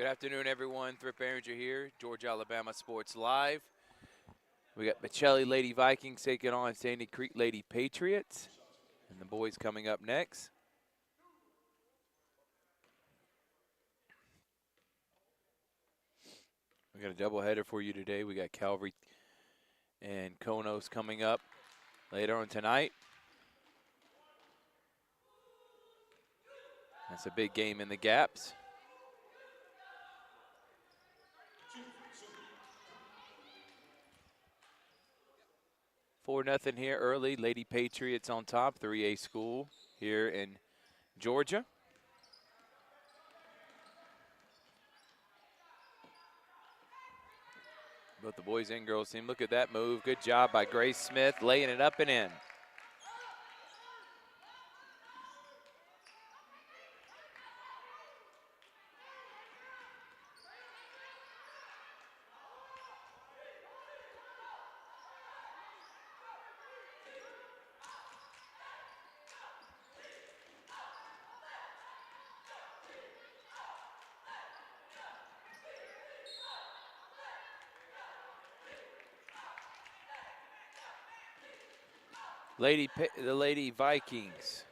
Good afternoon, everyone. Thrift Barringer here, Georgia, Alabama Sports Live. We got Pacelli Lady Vikings taking on Sandy Creek Lady Patriots. And the boys coming up next. We got a doubleheader for you today. We got Calvary and Konos coming up later on tonight. That's a big game in the gaps. 4-0 here early. Lady Patriots on top, 3A school here in Georgia. Both the boys and girls team. Look at that move. Good job by Grace Smith, laying it up and in. The Lady Vikings.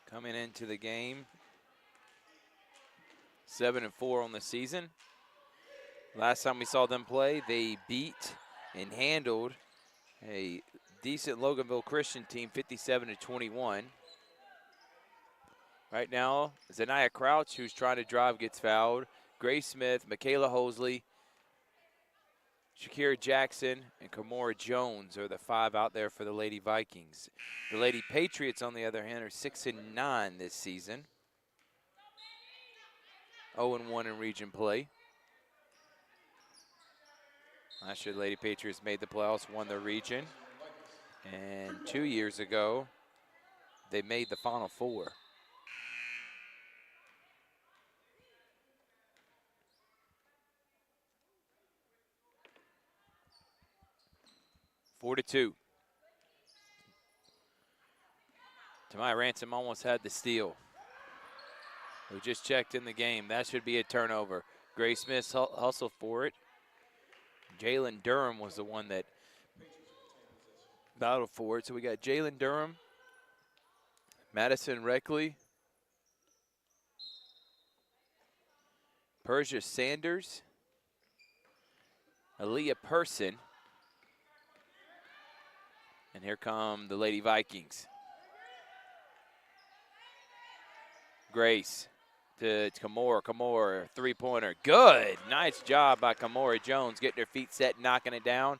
Coming into the game, 7-4 on the season. Last time we saw them play, they beat and handled a decent Loganville Christian team, 57-21. Right now, Zanaya Crouch, who's trying to drive, gets fouled. Grace Smith, Michaela Hosley, Shakira Jackson, and Kamora Jones are the 5 out there for the Lady Vikings. The Lady Patriots, on the other hand, are 6-9 this season. 0-1 in region play. Last year, the Lady Patriots made the playoffs, won the region. And 2 years ago, they made the Final Four. Four to 2. Tamaya Ransom almost had the steal. We just checked in the game. That should be a turnover. Grace Smith hustled for it. Jalen Durham was the one that battled for it. So we got Jalen Durham, Madison Reckley, Persia Sanders, Aaliyah Person, and here come the Lady Vikings. Grace to Kamora, three-pointer. Good. Nice job by Kamora Jones getting her feet set, knocking it down.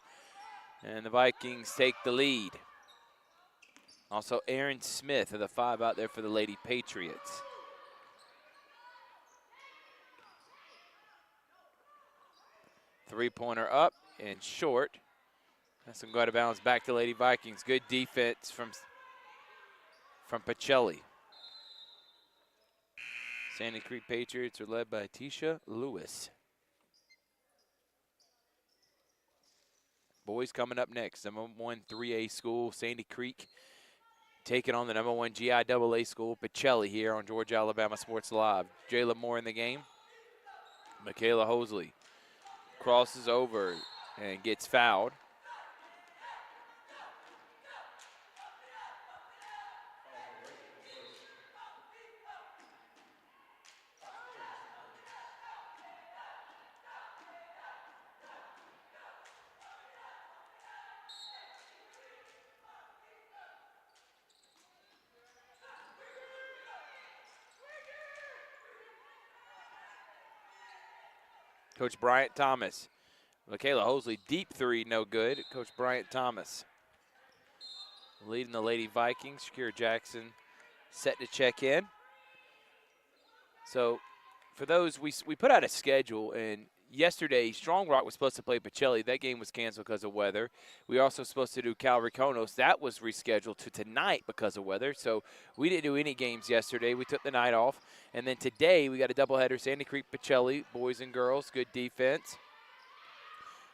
And the Vikings take the lead. Also, Aaron Smith are the 5 out there for the Lady Patriots. Three-pointer up and short. That's going to go out of bounds back to Lady Vikings. Good defense from Pacelli. Sandy Creek Patriots are led by Tisha Lewis. Boys coming up next. Number 1 3A school, Sandy Creek, taking on the number 1 GIAA school, Pacelli, here on Georgia Alabama Sports Live. Jayla Moore in the game. Michaela Hosley crosses over and gets fouled. Coach Bryant Thomas. Michaela Hosley, deep three, no good. Coach Bryant Thomas leading the Lady Vikings. Shakira Jackson set to check in. So for those, we put out a schedule, and yesterday Strong Rock was supposed to play Pacelli. That game was canceled because of weather. We were also supposed to do Calvary Konos. That was rescheduled to tonight because of weather. So we didn't do any games yesterday. We took the night off. And then today we got a doubleheader, Sandy Creek Pacelli, boys and girls, good defense.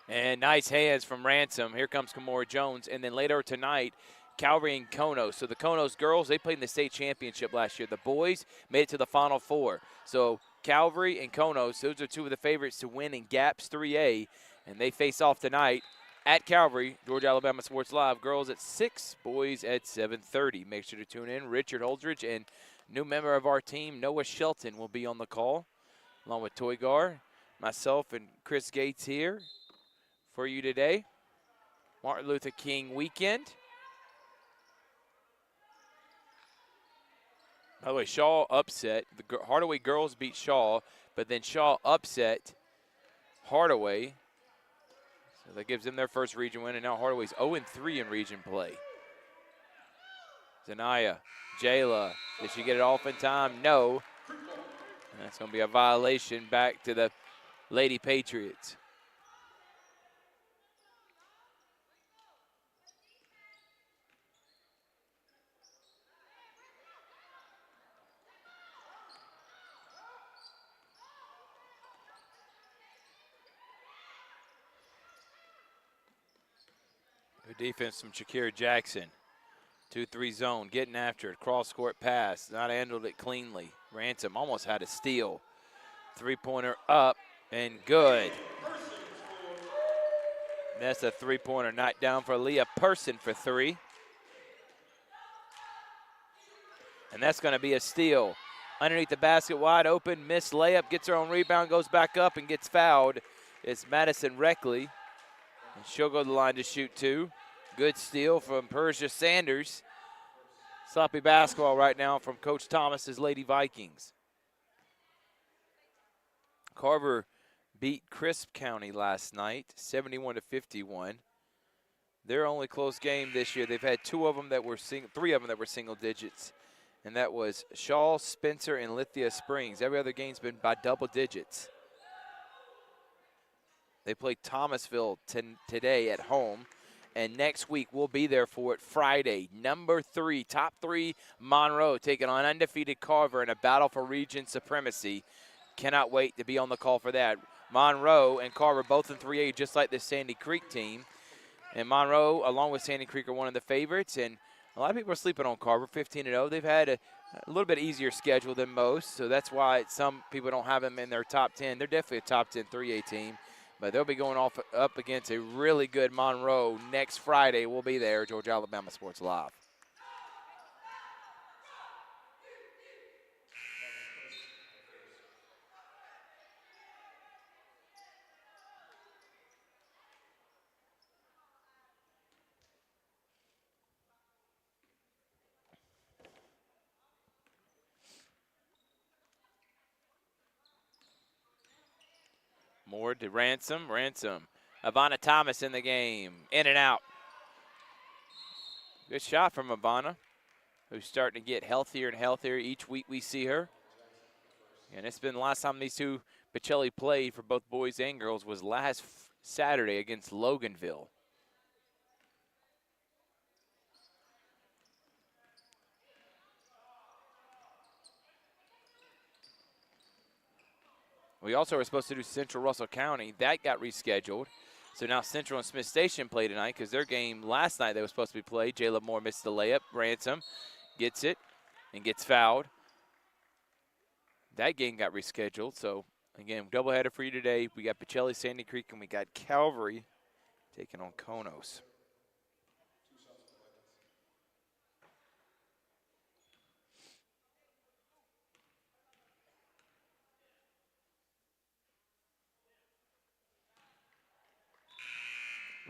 And nice hands from Ransom. Here comes Kamora Jones. And then later tonight, Calvary and Konos. So the Konos girls, they played in the state championship last year. The boys made it to the Final Four. So Calvary and Konos, those are 2 of the favorites to win in GAPS 3A. And they face off tonight at Calvary, Georgia Alabama Sports Live. Girls at 6, boys at 7:30. Make sure to tune in. Richard Holdridge and new member of our team, Noah Shelton, will be on the call, along with Toygar, myself, and Chris Gates here for you today. Martin Luther King weekend. By the way, Shaw upset. The Hardaway girls beat Shaw, but then Shaw upset Hardaway. So that gives them their first region win, and now Hardaway's 0-3 in region play. Zanaya, Jayla, did she get it off in time? No. And that's going to be a violation back to the Lady Patriots. Good defense from Shakira Jackson. 2-3 zone, getting after it. Cross-court pass, not handled it cleanly. Ransom almost had a steal. Three-pointer up And good. That's a three-pointer knocked down for Leah Person for 3. And that's going to be a steal. Underneath the basket, wide open, missed layup, gets her own rebound, goes back up and gets fouled. It's Madison Reckley. And she'll go to the line to shoot 2. Good steal from Persia Sanders. Sloppy basketball right now from Coach Thomas's Lady Vikings. Carver beat Crisp County last night, 71-51. Their only close game this year, they've had 3 of them that were single digits, and that was Shaw, Spencer, and Lithia Springs. Every other game's been by double digits. They play Thomasville today at home, and next week we'll be there for it Friday. Number 3, top 3, Monroe taking on undefeated Carver in a battle for region supremacy. Cannot wait to be on the call for that. Monroe and Carver both in 3A, just like the Sandy Creek team. And Monroe, along with Sandy Creek, are one of the favorites. And a lot of people are sleeping on Carver, 15-0. They've had a little bit easier schedule than most, so that's why some people don't have them in their top 10. They're definitely a top 10 3A team, but they'll be going up against a really good Monroe next Friday. We'll be there, Georgia Alabama Sports Live. Moore to Ransom. Ivana Thomas in the game. In and out. Good shot from Ivana, who's starting to get healthier and healthier each week we see her. And it's been the last time these two Pacelli played for both boys and girls was last Saturday against Loganville. We also were supposed to do Central Russell County. That got rescheduled. So now Central and Smith Station play tonight because their game last night they were supposed to be played. Jayla Moore missed the layup. Ransom gets it and gets fouled. That game got rescheduled. So, again, doubleheader for you today. We got Pacelli, Sandy Creek, and we got Calvary taking on Konos.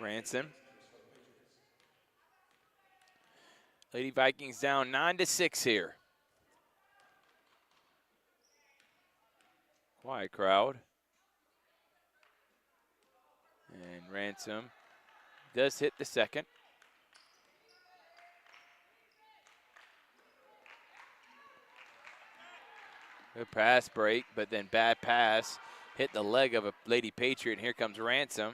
Ransom. Lady Vikings down 9-6 here. Quiet crowd. And Ransom does hit the second. Good pass break, but then bad pass. Hit the leg of a Lady Patriot, and here comes Ransom.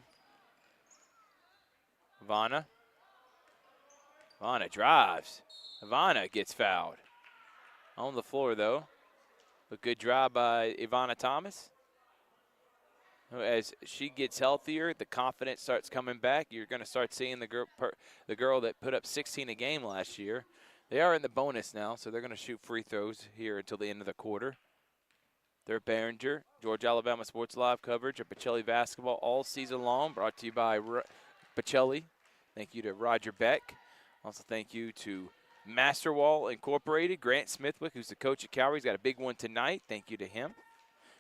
Ivana drives. Ivana gets fouled. On the floor, though. A good drive by Ivana Thomas. As she gets healthier, the confidence starts coming back. You're going to start seeing the girl that put up 16 a game last year. They are in the bonus now, so they're going to shoot free throws here until the end of the quarter. They're Barringer, Georgia Alabama Sports Live coverage of Pacelli basketball all season long, brought to you by Pacelli. Thank you to Roger Beck. Also thank you to Masterwall Incorporated, Grant Smithwick, who's the coach at Calvary. He's got a big one tonight. Thank you to him.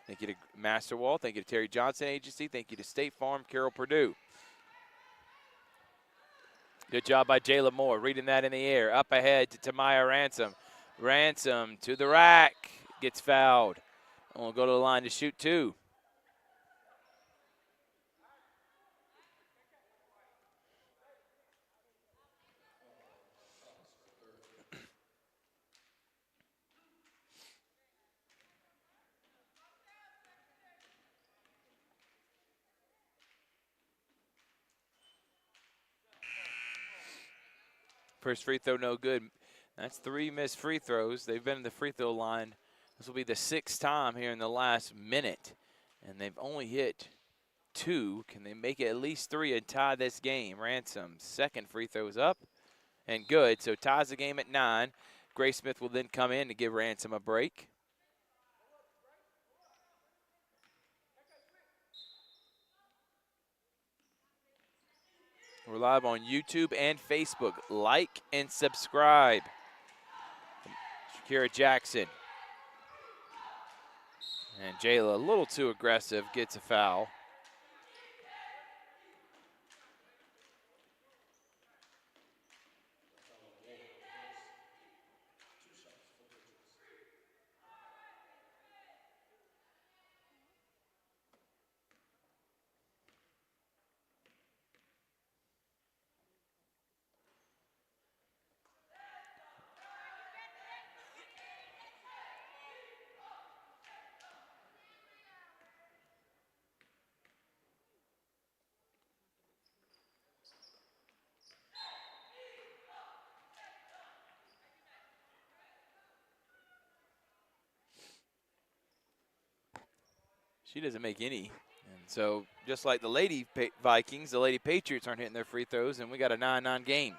Thank you to Masterwall. Thank you to Terry Johnson Agency. Thank you to State Farm, Carroll Purdue. Good job by Jayla Moore, reading that in the air. Up ahead to Tamaya Ransom. Ransom to the rack. Gets fouled. And we'll go to the line to shoot 2. First free throw, no good. That's 3 missed free throws. They've been in the free throw line. This will be the 6th time here in the last minute. And they've only hit 2. Can they make it at least 3 and tie this game? Ransom's second free throw is up and good. So ties the game at 9. Grace Smith will then come in to give Ransom a break. We're live on YouTube and Facebook. Like and subscribe. Shakira Jackson. And Jayla, a little too aggressive, gets a foul. She doesn't make any. And so just like the Lady Vikings, the Lady Patriots aren't hitting their free throws, and we got a 9-9 game.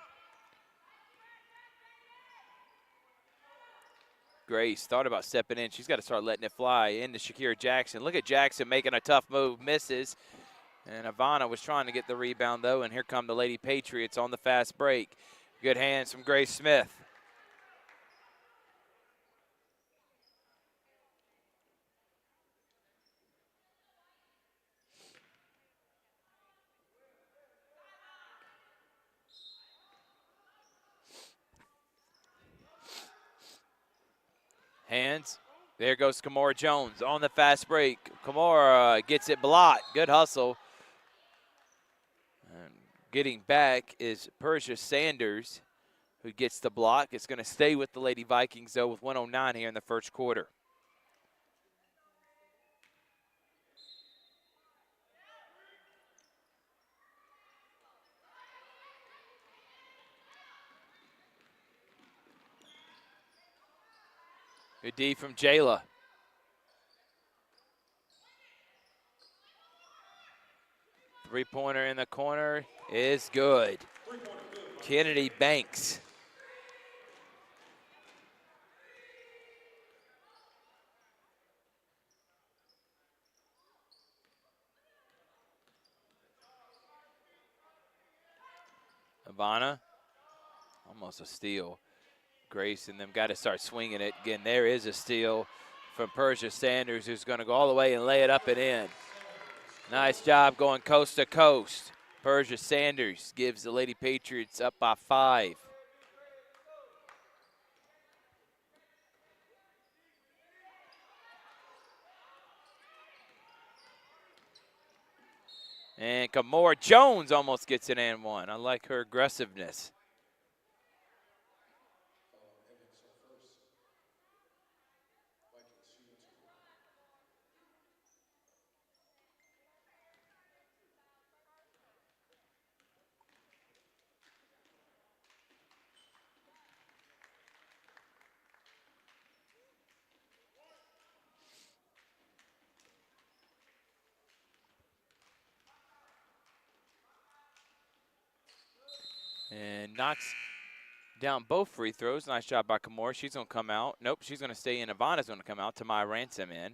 Grace thought about stepping in. She's got to start letting it fly into Shakira Jackson. Look at Jackson making a tough move, misses. And Ivana was trying to get the rebound, though, and here come the Lady Patriots on the fast break. Good hands from Grace Smith. Hands. There goes Kamora Jones on the fast break. Kamora gets it blocked. Good hustle. And getting back is Persia Sanders, who gets the block. It's going to stay with the Lady Vikings, though, with 1:09 here in the first quarter. Good D from Jayla. Three-pointer in the corner is good. Kennedy Banks. Ivana, almost a steal. Grace and them got to start swinging it. Again, there is a steal from Persia Sanders, who's going to go all the way and lay it up and in. Nice job going coast to coast. Persia Sanders gives the Lady Patriots up by 5. And Kamora Jones almost gets an and one. I like her aggressiveness. And knocks down both free throws. Nice job by Kamora. She's going to come out. Nope, she's going to stay in. Ivana's going to come out. Tamaya Ransom in.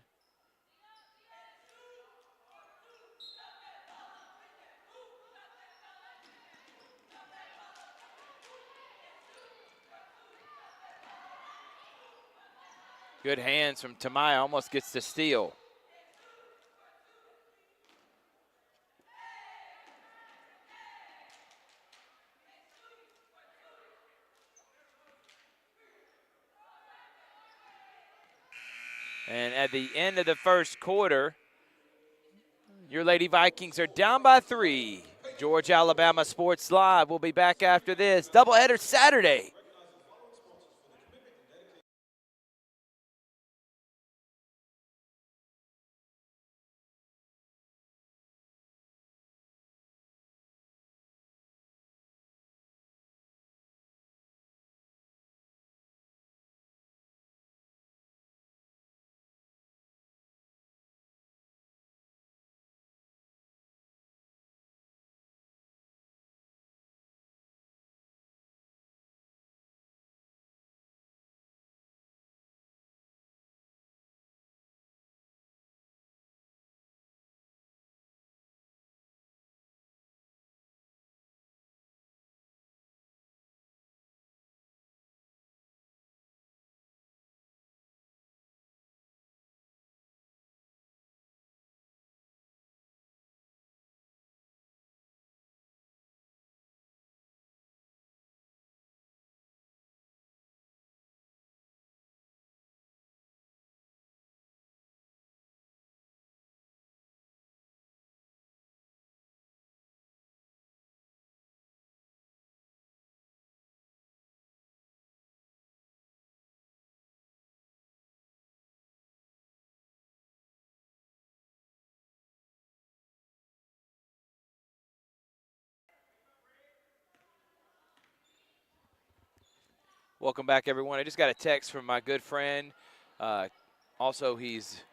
Good hands from Tamaya. Almost gets the steal. And at the end of the first quarter, your Lady Vikings are down by 3. Georgia, Alabama Sports Live. We'll be back after this. Doubleheader Saturday. Welcome back, everyone. I just got a text from my good friend. Also, he's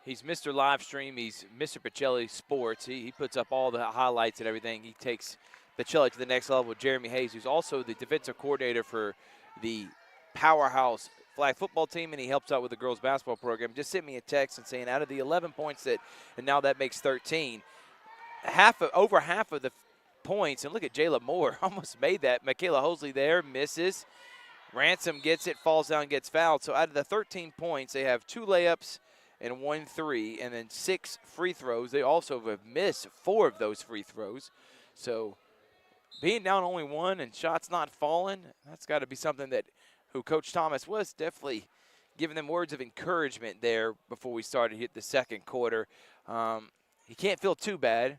Mr. Livestream. He's Mr. Pacelli Sports. He puts up all the highlights and everything. He takes Pacelli to the next level with Jeremy Hayes, who's also the defensive coordinator for the powerhouse flag football team, and he helps out with the girls basketball program. Just sent me a text and saying out of the 11 points and now that makes 13, over half of the points, and look at Jayla Moore, almost made that. Michaela Hosley there, misses. Ransom gets it, falls down, gets fouled. So out of the 13 points, they have 2 layups and 1 3, and then 6 free throws. They also have missed 4 of those free throws. So being down only 1 and shots not falling, that's got to be something that who Coach Thomas was definitely giving them words of encouragement there before we started hit the second quarter. He can't feel too bad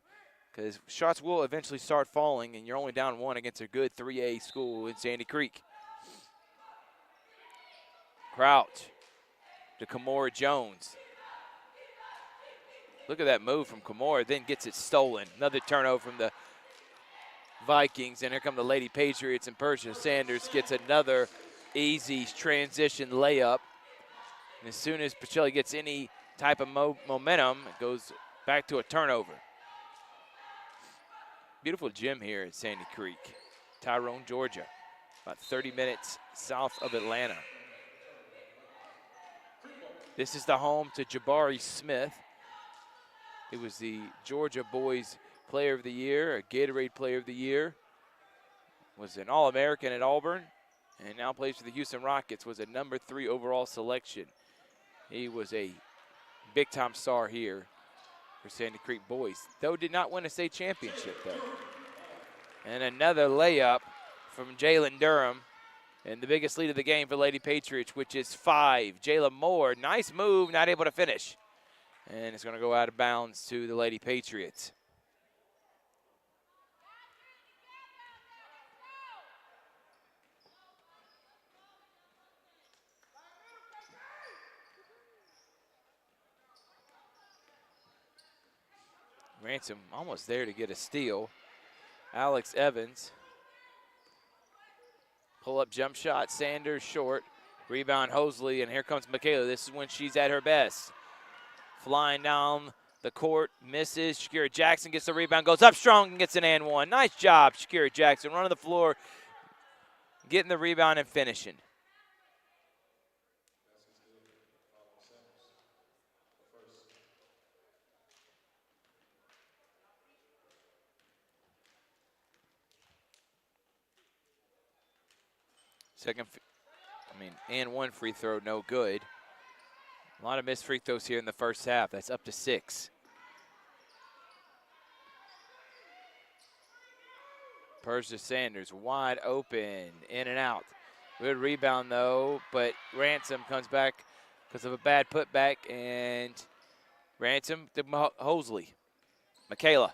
because shots will eventually start falling, and you're only down 1 against a good 3A school in Sandy Creek. Crouch to Kimora Jones. Look at that move from Kimora, then gets it stolen. Another turnover from the Vikings, and here come the Lady Patriots, and Persia Sanders gets another easy transition layup. And as soon as Pacelli gets any type of momentum, it goes back to a turnover. Beautiful gym here at Sandy Creek, Tyrone, Georgia, about 30 minutes south of Atlanta. This is the home to Jabari Smith. He was the Georgia Boys Player of the Year, a Gatorade Player of the Year, was an All-American at Auburn, and now plays for the Houston Rockets, was a number 3 overall selection. He was a big-time star here for Sandy Creek Boys, though did not win a state championship, though. And another layup from Jalen Durham. And the biggest lead of the game for Lady Patriots, which is 5. Jayla Moore, nice move, not able to finish. And it's going to go out of bounds to the Lady Patriots. Ransom almost there to get a steal. Alex Evans. Pull-up jump shot, Sanders short. Rebound Hosley, and here comes Michaela. This is when she's at her best. Flying down the court, misses. Shakira Jackson gets the rebound, goes up strong and gets an and one. Nice job, Shakira Jackson, running the floor, getting the rebound and finishing. And one free throw, no good. A lot of missed free throws here in the first half. That's up to 6. Persia Sanders wide open, in and out. Good rebound though, but Ransom comes back because of a bad putback, and Ransom to Hosley. Michaela.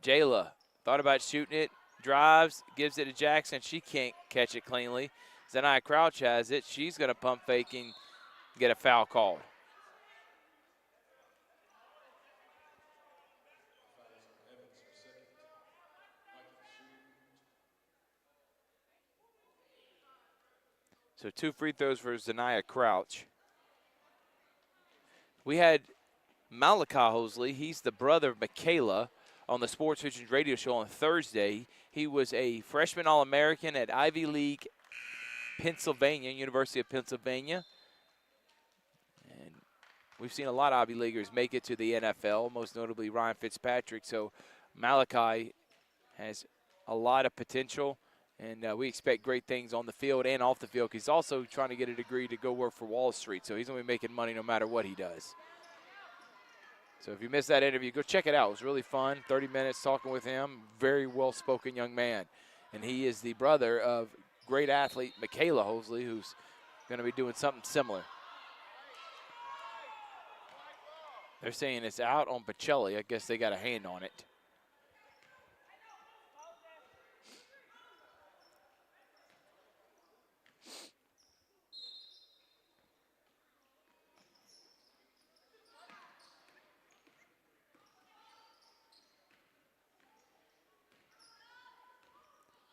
Jayla thought about shooting it, drives, gives it to Jackson. She can't catch it cleanly. Zanaya Crouch has it. She's going to pump fake and get a foul called. So 2 free throws for Zanaya Crouch. We had Malachi Hosley. He's the brother of Michaela on the Sports Visions radio show on Thursday. He was a freshman All-American at Ivy League, Pennsylvania, University of Pennsylvania. And we've seen a lot of Ivy Leaguers make it to the NFL, most notably Ryan Fitzpatrick. So Malachi has a lot of potential, and we expect great things on the field and off the field. He's also trying to get a degree to go work for Wall Street, so he's going to be making money no matter what he does. So if you missed that interview, go check it out. It was really fun, 30 minutes talking with him. Very well-spoken young man. And he is the brother of great athlete Michaela Hosley, who's going to be doing something similar. They're saying it's out on Pacelli. I guess they got a hand on it.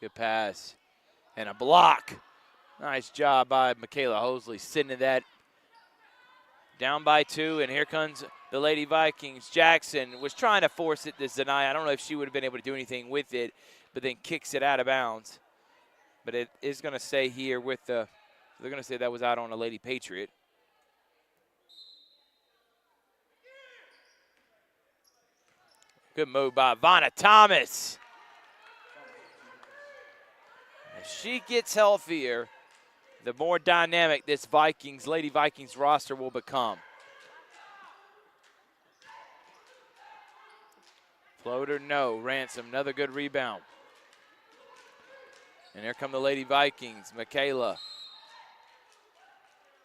Good pass And a block. Nice job by Michaela Hosley, sitting that down by 2, and here comes the Lady Vikings. Jackson was trying to force it to Zanaya. I don't know if she would have been able to do anything with it, but then kicks it out of bounds. But it is going to stay here with the, they're going to say that was out on a Lady Patriot. Good move by Vanna Thomas. As she gets healthier, the more dynamic this Lady Vikings roster will become. Floater, no. Ransom, another good rebound. And here come the Lady Vikings. Michaela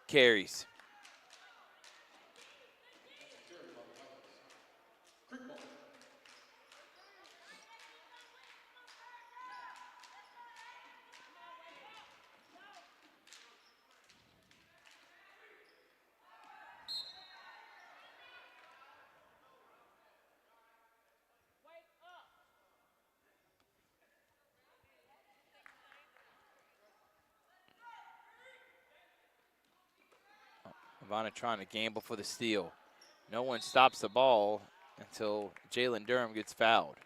carries. Ivana trying to gamble for the steal. No one stops the ball until Jalen Durham gets fouled.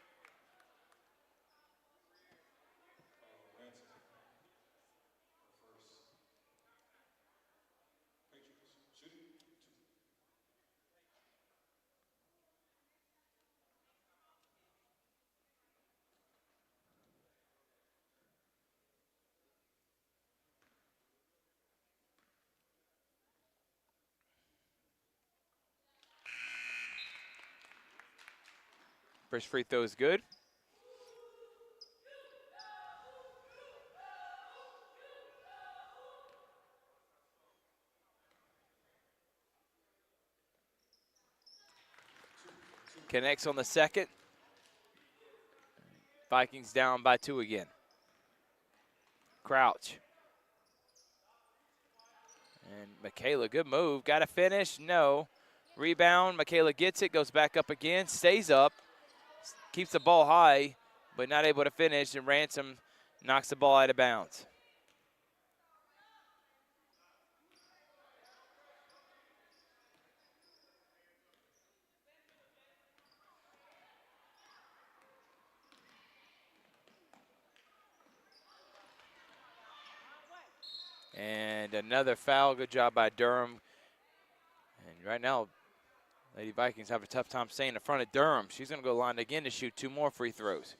First free throw is good. Connects on the second. Vikings down by 2 again. Crouch. And Michaela, good move. Got to finish? No. Rebound. Michaela gets it, goes back up again, stays up, keeps the ball high, but not able to finish, and Ransom knocks the ball out of bounds. And another foul. Good job by Durham. And right now, Lady Vikings have a tough time staying in front of Durham. She's going to go line again to shoot 2 more free throws.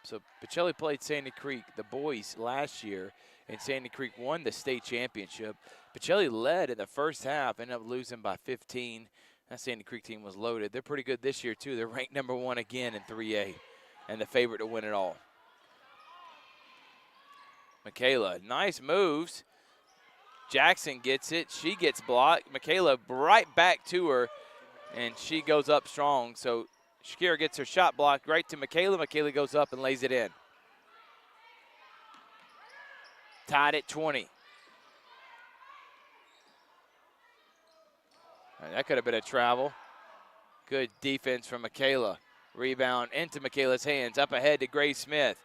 So Pacelli played Sandy Creek, the boys, last year, and Sandy Creek won the state championship. Pacelli led in the first half, ended up losing by 15. That Sandy Creek team was loaded. They're pretty good this year, too. They're ranked #1 again in 3A and the favorite to win it all. Michaela, nice moves. Jackson gets it. She gets blocked. Michaela right back to her, and she goes up strong. So Shakira gets her shot blocked right to Michaela. Michaela goes up and lays it in. Tied at 20. That could have been a travel. Good defense from Michaela. Rebound into Michaela's hands. Up ahead to Grace Smith.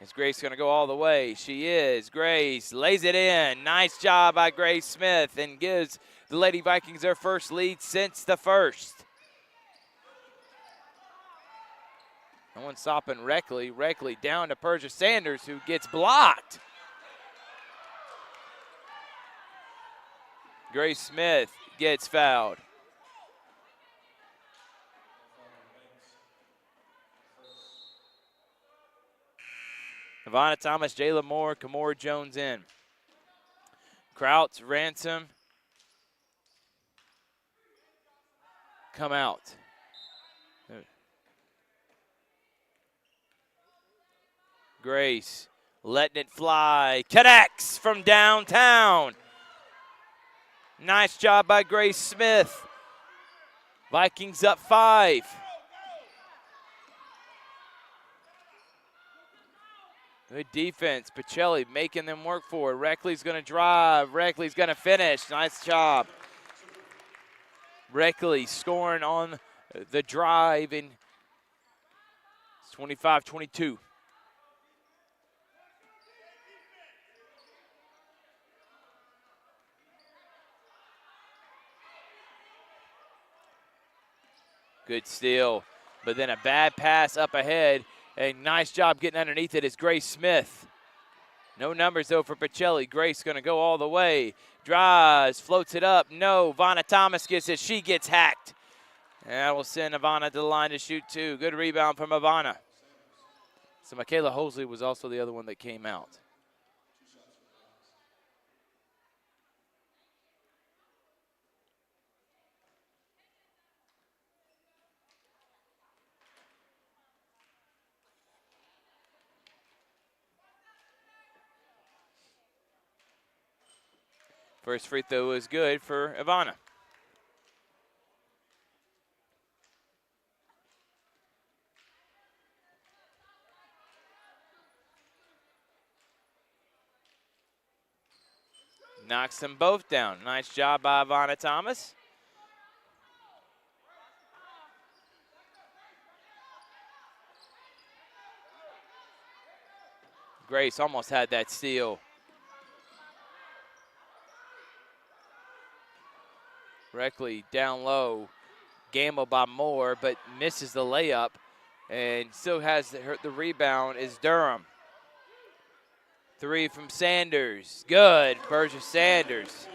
Is Grace going to go all the way? She is. Grace lays it in. Nice job by Grace Smith and gives the Lady Vikings their first lead since the first. No one stopping Reckley. Reckley down to Persia Sanders, who gets blocked. Grace Smith gets fouled. Ivana Thomas, Jayla Moore, Kamora Jones in. Crouch, Ransom. Come out. Grace letting it fly. Connects from downtown. Nice job by Grace Smith. Vikings up 5. Good defense. Pacelli making them work for it. Reckley's going to drive. Reckley's going to finish. Nice job. Reckley scoring on the drive, and it's 25-22. Good steal, but then a bad pass up ahead. A nice job getting underneath it is Grace Smith. No numbers, though, for Pacelli. Grace going to go all the way. Drives, floats it up. No, Vanna Thomas gets it. She gets hacked. And that will send Ivana to the line to shoot two. Good rebound from Ivana. So Michaela Hosley was also the other one that came out. First free throw is good for Ivana. Knocks them both down. Nice job by Ivana Thomas. Grace almost had that steal. Reckley down low. Gamble by Moore, but misses the layup. And still has the rebound is Durham. Three from Sanders. Good. Berger Sanders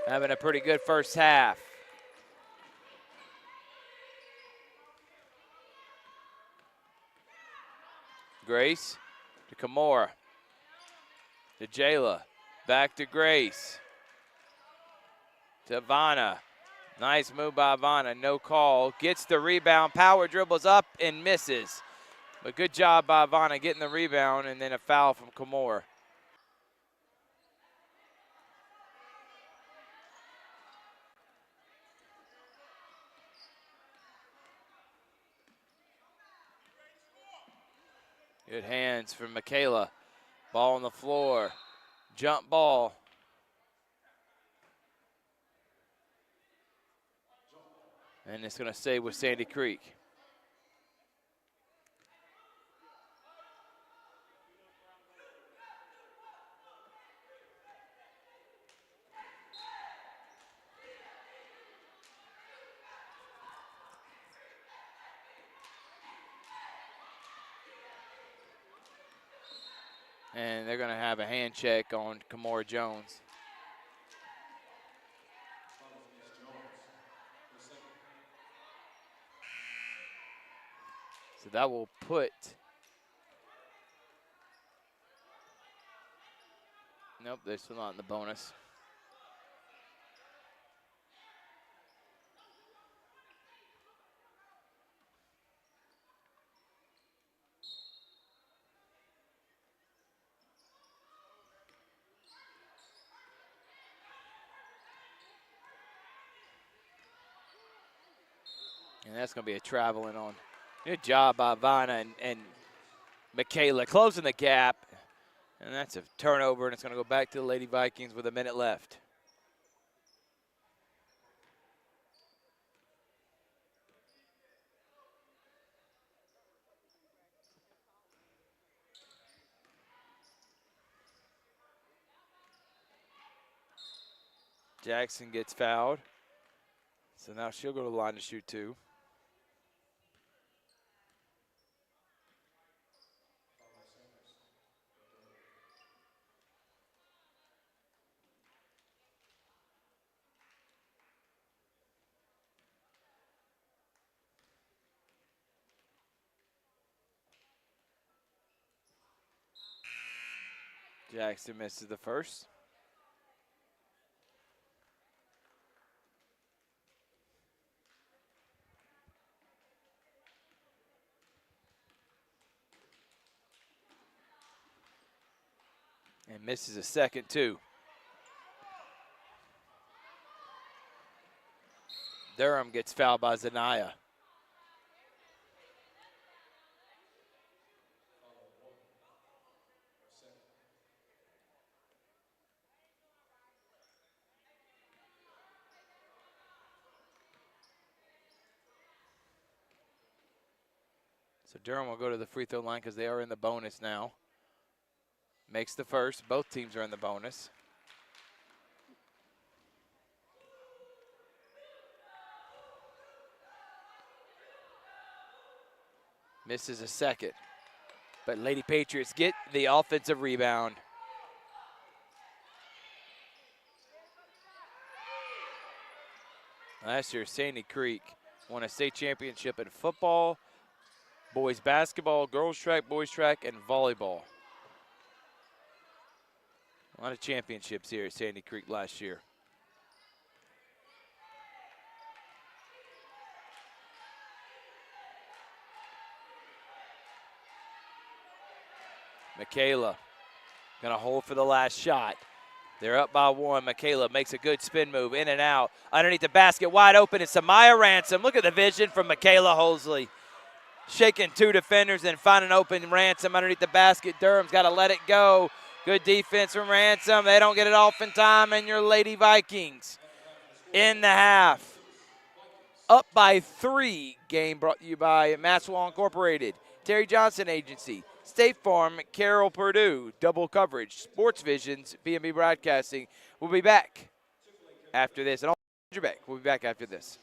having a pretty good first half. Grace to Kamora. To Jayla. Back to Grace. To Ivana. Nice move by Ivana. No call. Gets the rebound. Power dribbles up and misses. But good job by Ivana getting the rebound, and then a foul from Kamora. Good hands from Michaela. Ball on the floor. Jump ball. And it's going to stay with Sandy Creek. And they're going to have a hand check on Kamora Jones. So that will put, nope, they're still not in the bonus. And that's going to be a traveling on. Good job by Ivana and Michaela closing the gap. And that's a turnover, and it's going to go back to the Lady Vikings with a minute left. Jackson gets fouled. So now she'll go to the line to shoot two. Jackson misses the first. And misses a second, too. Durham gets fouled by Zanaya. So Durham will go to the free throw line because they are in the bonus now. Makes the first. Both teams are in the bonus. Misses a second. But Lady Patriots get the offensive rebound. Last year, Sandy Creek won a state championship in football, boys basketball, girls track, boys track, and volleyball. A lot of championships here at Sandy Creek last year. Michaela gonna hold for the last shot. They're up by one. Michaela makes a good spin move, in and out. Underneath the basket, wide open, it's Samaya Ransom. Look at the vision from Michaela Hosley. Shaking two defenders and finding open Ransom underneath the basket. Durham's got to let it go. Good defense from Ransom. They don't get it off in time, and your Lady Vikings in the half. Up by 3. Game brought to you by Maxwell Incorporated, Terry Johnson Agency, State Farm, Carroll Purdue, Double Coverage, Sports Visions, B&B Broadcasting. We'll be back after this. And all back. We'll be back after this.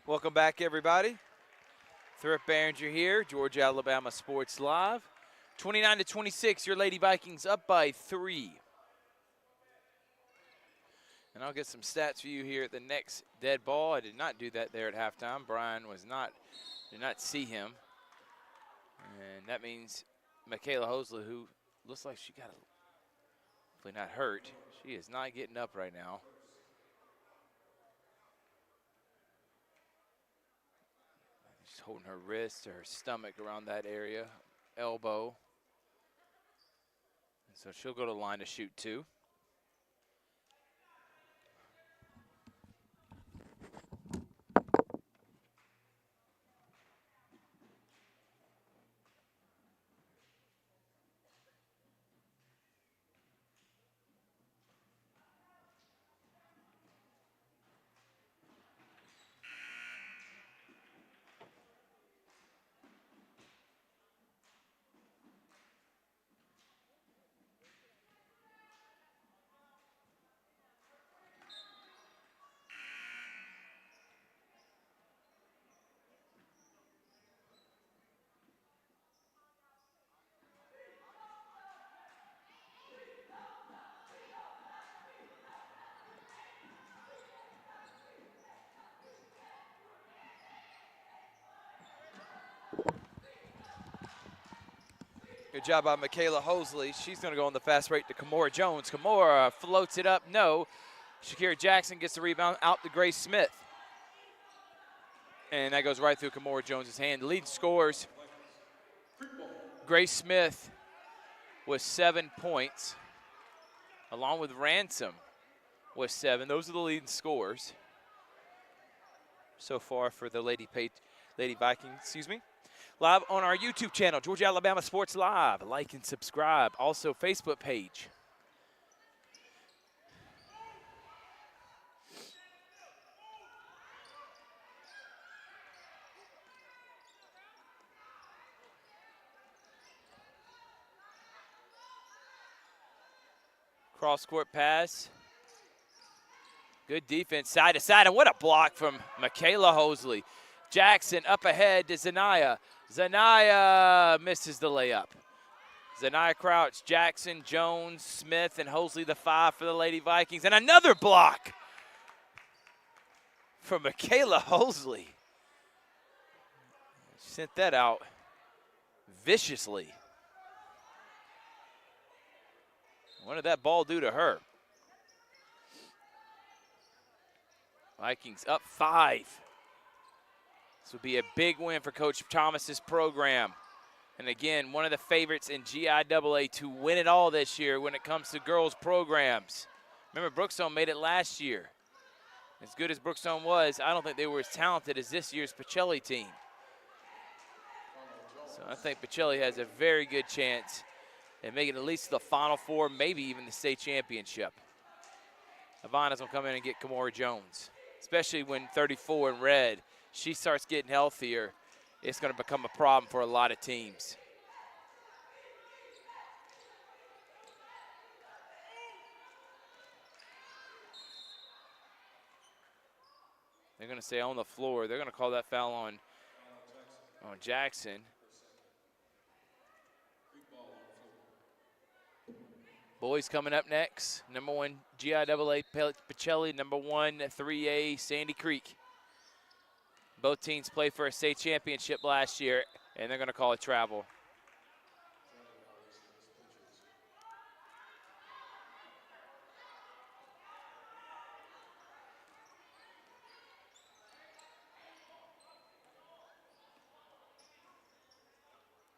Welcome back, everybody. Thrift Barringer here, Georgia, Alabama Sports Live. 29-26, your Lady Vikings up by 3. And I'll get some stats for you here at the next dead ball. I did not do that there at halftime. Brian did not see him. And that means Michaela Hosley, who looks like she got hopefully not hurt. She is not getting up right now. She's holding her wrist or her stomach around that area, elbow. And so she'll go to the line to shoot 2. Good job by Michaela Hosley. She's going to go on the fast break to Kimora Jones. Kimora floats it up. No. Shakira Jackson gets the rebound out to Grace Smith. And that goes right through Kimora Jones' hand. The lead scores. Grace Smith with 7 points, along with Ransom with 7. Those are the leading scores so far for the Lady Vikings. Live on our YouTube channel, Georgia Alabama Sports Live. Like and subscribe. Also, Facebook page. Cross-court pass. Good defense, side to side, and what a block from Michaela Hosley. Jackson up ahead to Zanaya. Zanaya misses the layup. Zanaya Crouch, Jackson, Jones, Smith, and Hosley the 5 for the Lady Vikings. And another block from Michaela Hosley. Sent that out viciously. What did that ball do to her? Vikings up 5. This would be a big win for Coach Thomas's program. And again, one of the favorites in GIAA to win it all this year when it comes to girls programs. Remember, Brookstone made it last year. As good as Brookstone was, I don't think they were as talented as this year's Pacelli team. So I think Pacelli has a very good chance at making at least the Final Four, maybe even the state championship. Ivana's gonna come in and get Kimora Jones, especially when 34 in red, she starts getting healthier. It's gonna become a problem for a lot of teams. They're gonna say on the floor. They're gonna call that foul on Jackson. Boys coming up next. Number 1 GIAA Pacelli, number 1 3A Sandy Creek. Both teams played for a state championship last year, and they're going to call it travel.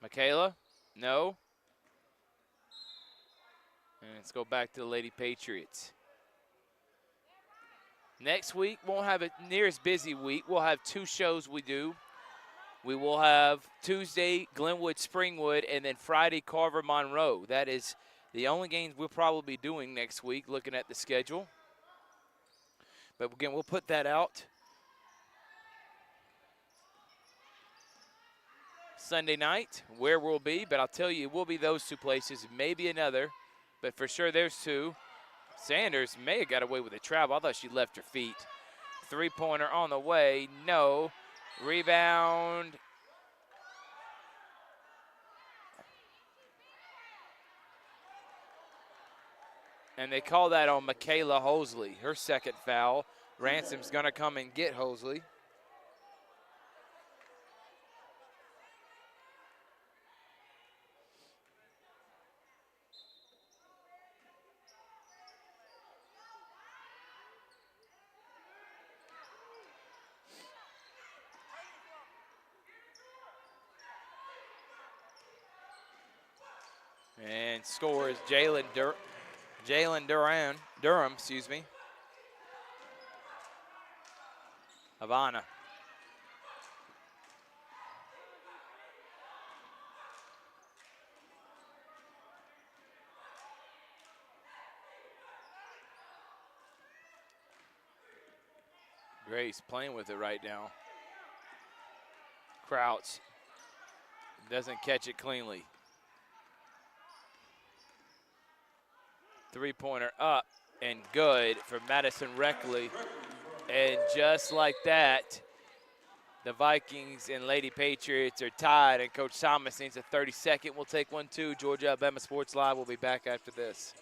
Michaela, no. And let's go back to the Lady Patriots. Next week, won't have a near as busy week. We'll have 2 shows we do. We will have Tuesday, Glenwood, Springwood, and then Friday, Carver, Monroe. That is the only games we'll probably be doing next week, looking at the schedule. But again, we'll put that out Sunday night, where we'll be. But I'll tell you, it will be those 2 places, maybe another. But for sure, there's 2. Sanders may have got away with a travel. I thought she left her feet. Three-pointer on the way, no. Rebound. And they call that on Michaela Hosley, her second foul. Ransom's gonna come and get Hosley. And scores Jalen Durham, excuse me. Havana. Grace playing with it right now. Crouch doesn't catch it cleanly. Three-pointer up and good for Madison Reckley. And just like that, the Vikings and Lady Patriots are tied, and Coach Thomas needs a 32nd. We'll take 1-2. Georgia Alabama Sports Live. We'll be back after this.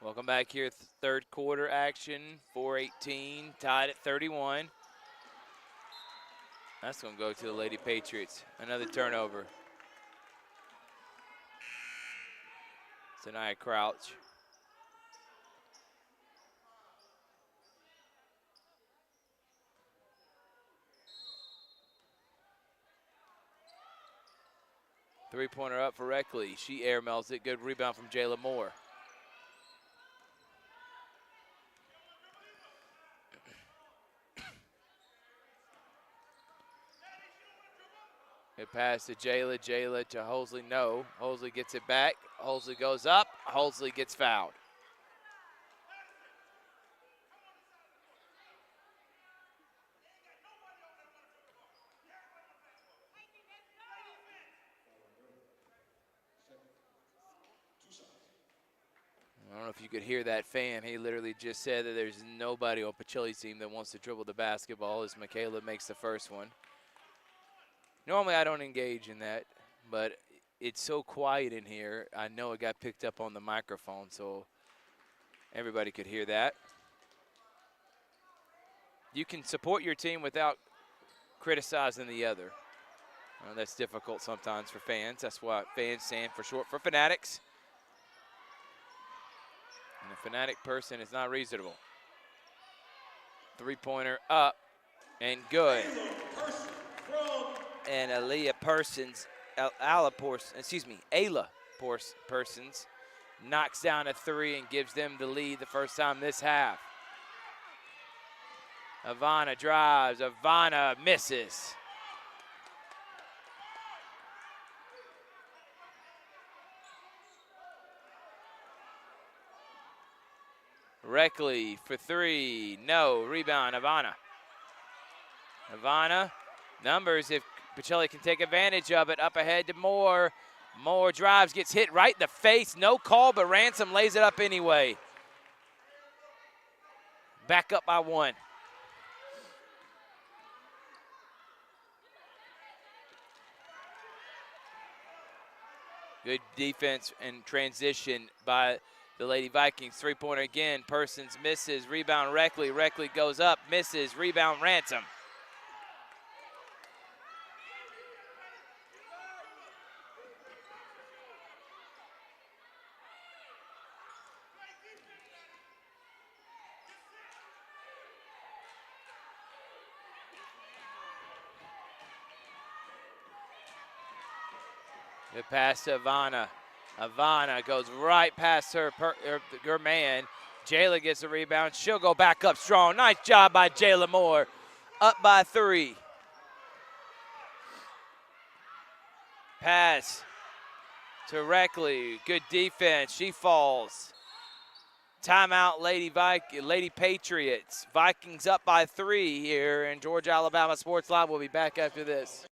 Welcome back here, third quarter action, 4:18, tied at 31. That's going to go to the Lady Patriots. Another turnover. Sanaya Crouch. Three-pointer up for Reckley. She air melts it. Good rebound from Jayla Moore. Good pass to Jayla. Jayla to Hosley. No. Hosley gets it back. Hosley goes up. Hosley gets fouled. I don't know if you could hear that fan. He literally just said that there's nobody on Pacelli's team that wants to dribble the basketball as Michaela makes the first one. Normally I don't engage in that, but it's so quiet in here. I know it got picked up on the microphone, so everybody could hear that. You can support your team without criticizing the other. That's difficult sometimes for fans. That's why fans stand for short for fanatics. And a fanatic person is not reasonable. Three-pointer up and good. And Ayla Persons knocks down a three and gives them the lead the first time this half. Ivana drives, Ivana misses. Reckley for three, no, rebound, Ivana. Ivana, numbers if Pacelli can take advantage of it, up ahead to Moore. Moore drives, gets hit right in the face, no call, but Ransom lays it up anyway. Back up by one. Good defense and transition by the Lady Vikings. Three-pointer again, Persons misses, rebound Reckley. Reckley goes up, misses, rebound Ransom. Good pass to Ivana. Ivana goes right past her man. Jayla gets the rebound. She'll go back up strong. Nice job by Jayla Moore. Up by 3. Pass to Reckley. Good defense. She falls. Timeout, Lady Patriots. Vikings up by 3 here in Georgia, Alabama Sports Live. We'll be back after this.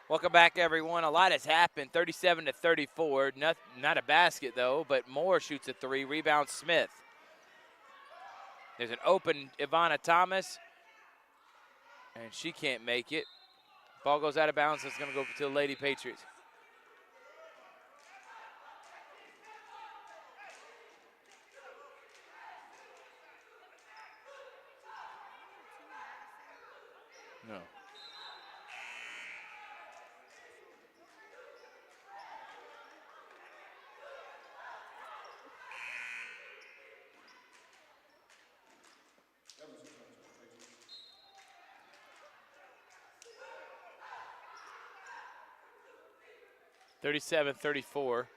Welcome back, everyone. A lot has happened. 37-34. Not a basket, though, but Moore shoots a 3. Rebound Smith. There's an open Ivana Thomas, and she can't make it. Ball goes out of bounds. It's going to go to the Lady Patriots. No. (37-34).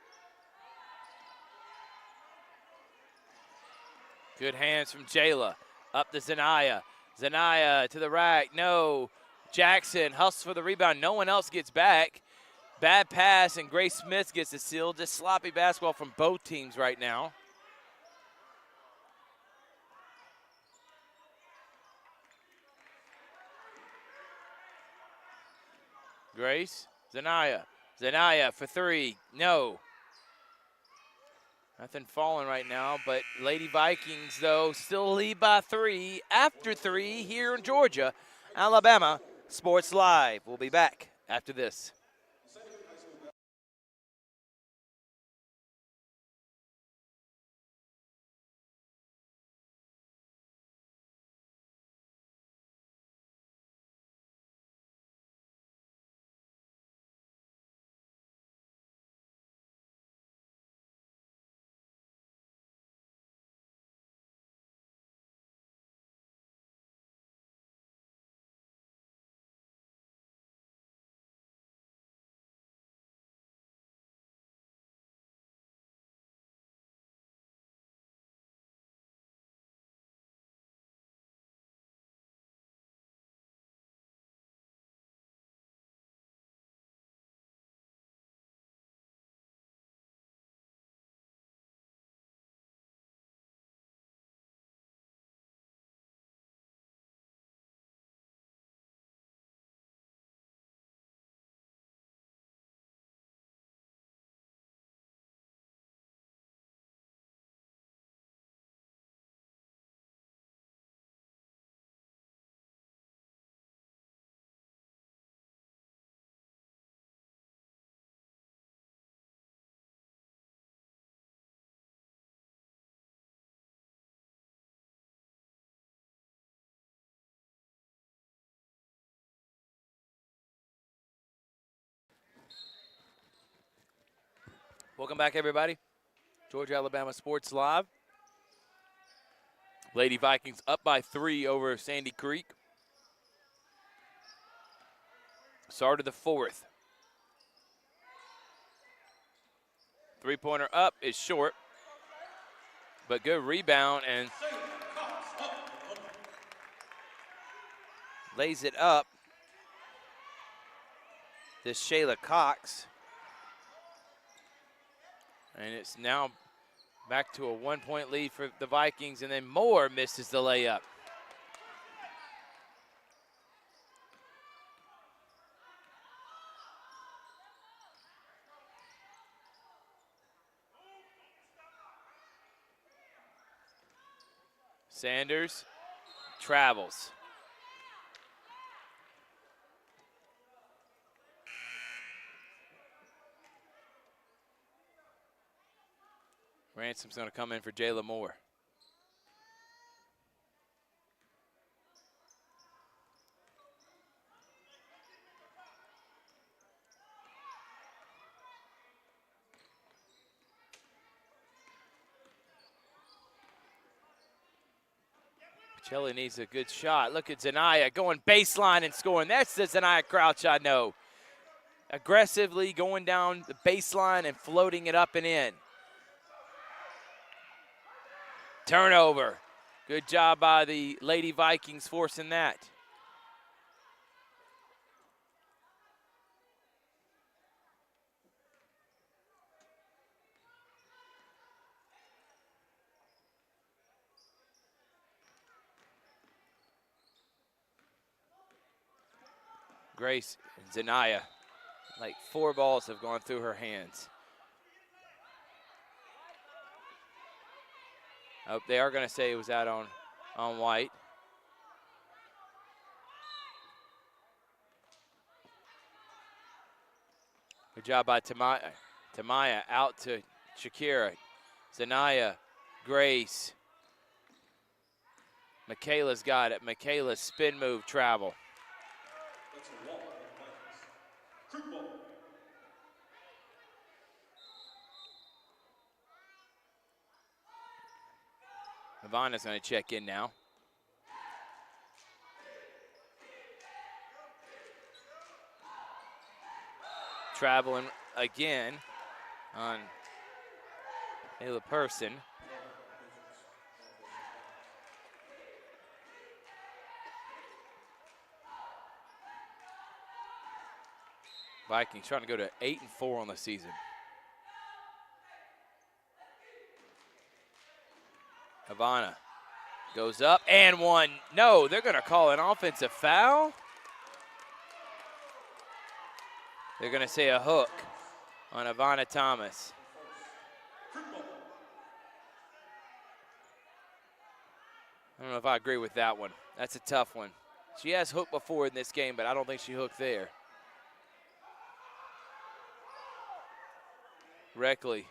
Good hands from Jayla. Up to Zanaya. Zanaya to the rack. No. Jackson hustles for the rebound. No one else gets back. Bad pass, and Grace Smith gets the seal. Just sloppy basketball from both teams right now. Grace. Zanaya. Zanaya for 3. No. Nothing falling right now, but Lady Vikings, though, still lead by 3 after 3 here in Georgia, Alabama Sports Live. We'll be back after this. Welcome back, everybody. Georgia, Alabama Sports Live. Lady Vikings up by 3 over Sandy Creek. Start of the fourth. Three-pointer up is short, but good rebound and lays it up to Shayla Cox. And it's now back to a 1-point lead for the Vikings, and then Moore misses the layup. Sanders travels. Ransom's going to come in for Jayla Moore. Pacelli needs a good shot. Look at Zanaya going baseline and scoring. That's the Zanaya Crouch I know. Aggressively going down the baseline and floating it up and in. Turnover. Good job by the Lady Vikings forcing that. Grace and Zanaya, like 4 balls have gone through her hands. Oh, they are going to say it was out on White. Good job by Tamaya. Tamaya out to Shakira. Zanaya, Grace. Michaela's got it. Michaela's spin move travel. That's a wall for the Vikings. Creek ball. Ivana's going to check in now. Traveling again on Ayla Person. Vikings trying to go to 8-4 on the season. Ivana goes up and one. No, they're going to call an offensive foul. They're going to say a hook on Ivana Thomas. I don't know if I agree with that one. That's a tough one. She has hooked before in this game, but I don't think she hooked there. Reckley.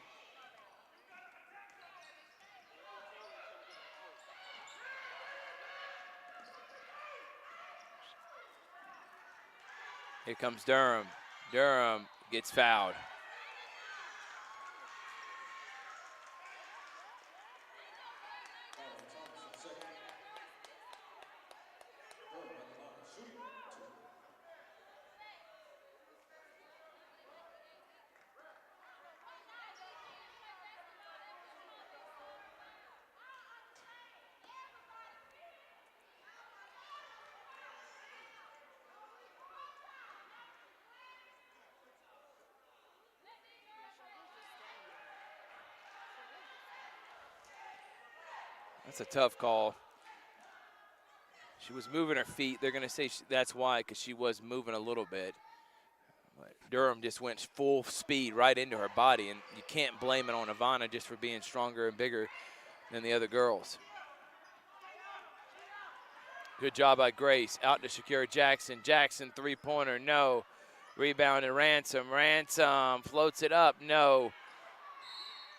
Here comes Durham. Durham gets fouled. That's a tough call. She was moving her feet. They're going to say that's why, because she was moving a little bit. But Durham just went full speed right into her body, and you can't blame it on Ivana just for being stronger and bigger than the other girls. Good job by Grace. Out to Shakira Jackson. Jackson, three-pointer, no. Rebound to Ransom. Ransom floats it up, no.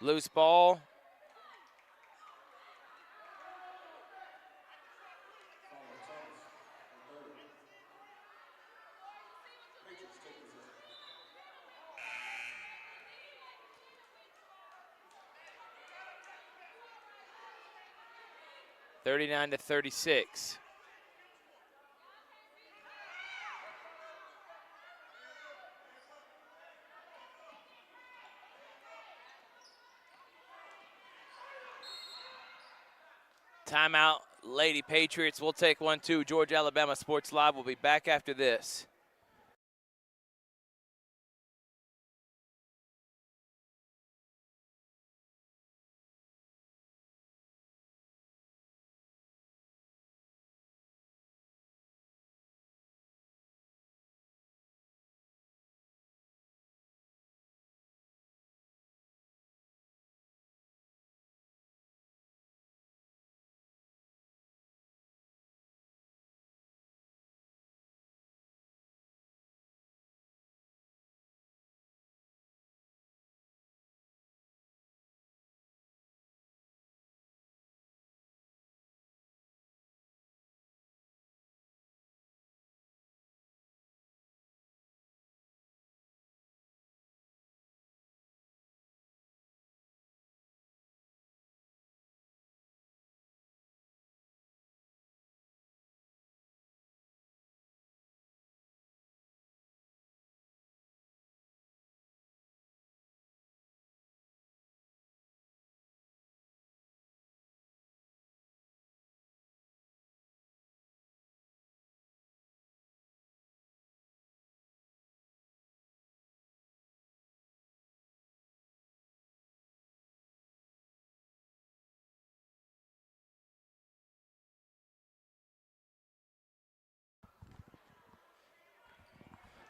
Loose ball. 39-36. Timeout, Lady Patriots. We'll take one, too. Georgia, Alabama Sports Live will be back after this.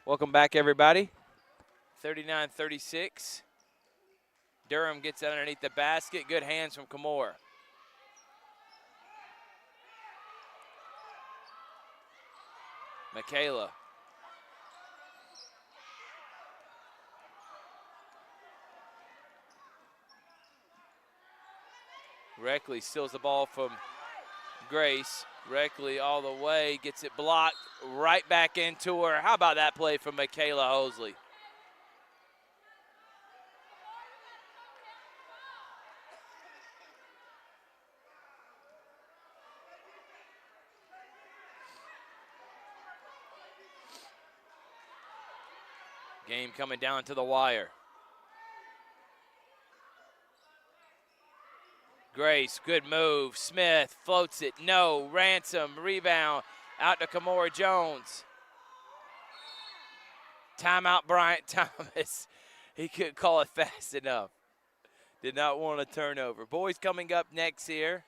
Welcome back, everybody. 39-36. Durham gets it underneath the basket. Good hands from Kamor. Michaela. Reckley steals the ball from Grace. Reckley all the way, gets it blocked, right back into her. How about that play from Michaela Hosley? Game coming down to the wire. Grace, good move. Smith floats it. No. Ransom, rebound. Out to Kamora Jones. Timeout, Bryant Thomas. He couldn't call it fast enough. Did not want a turnover. Boys coming up next here.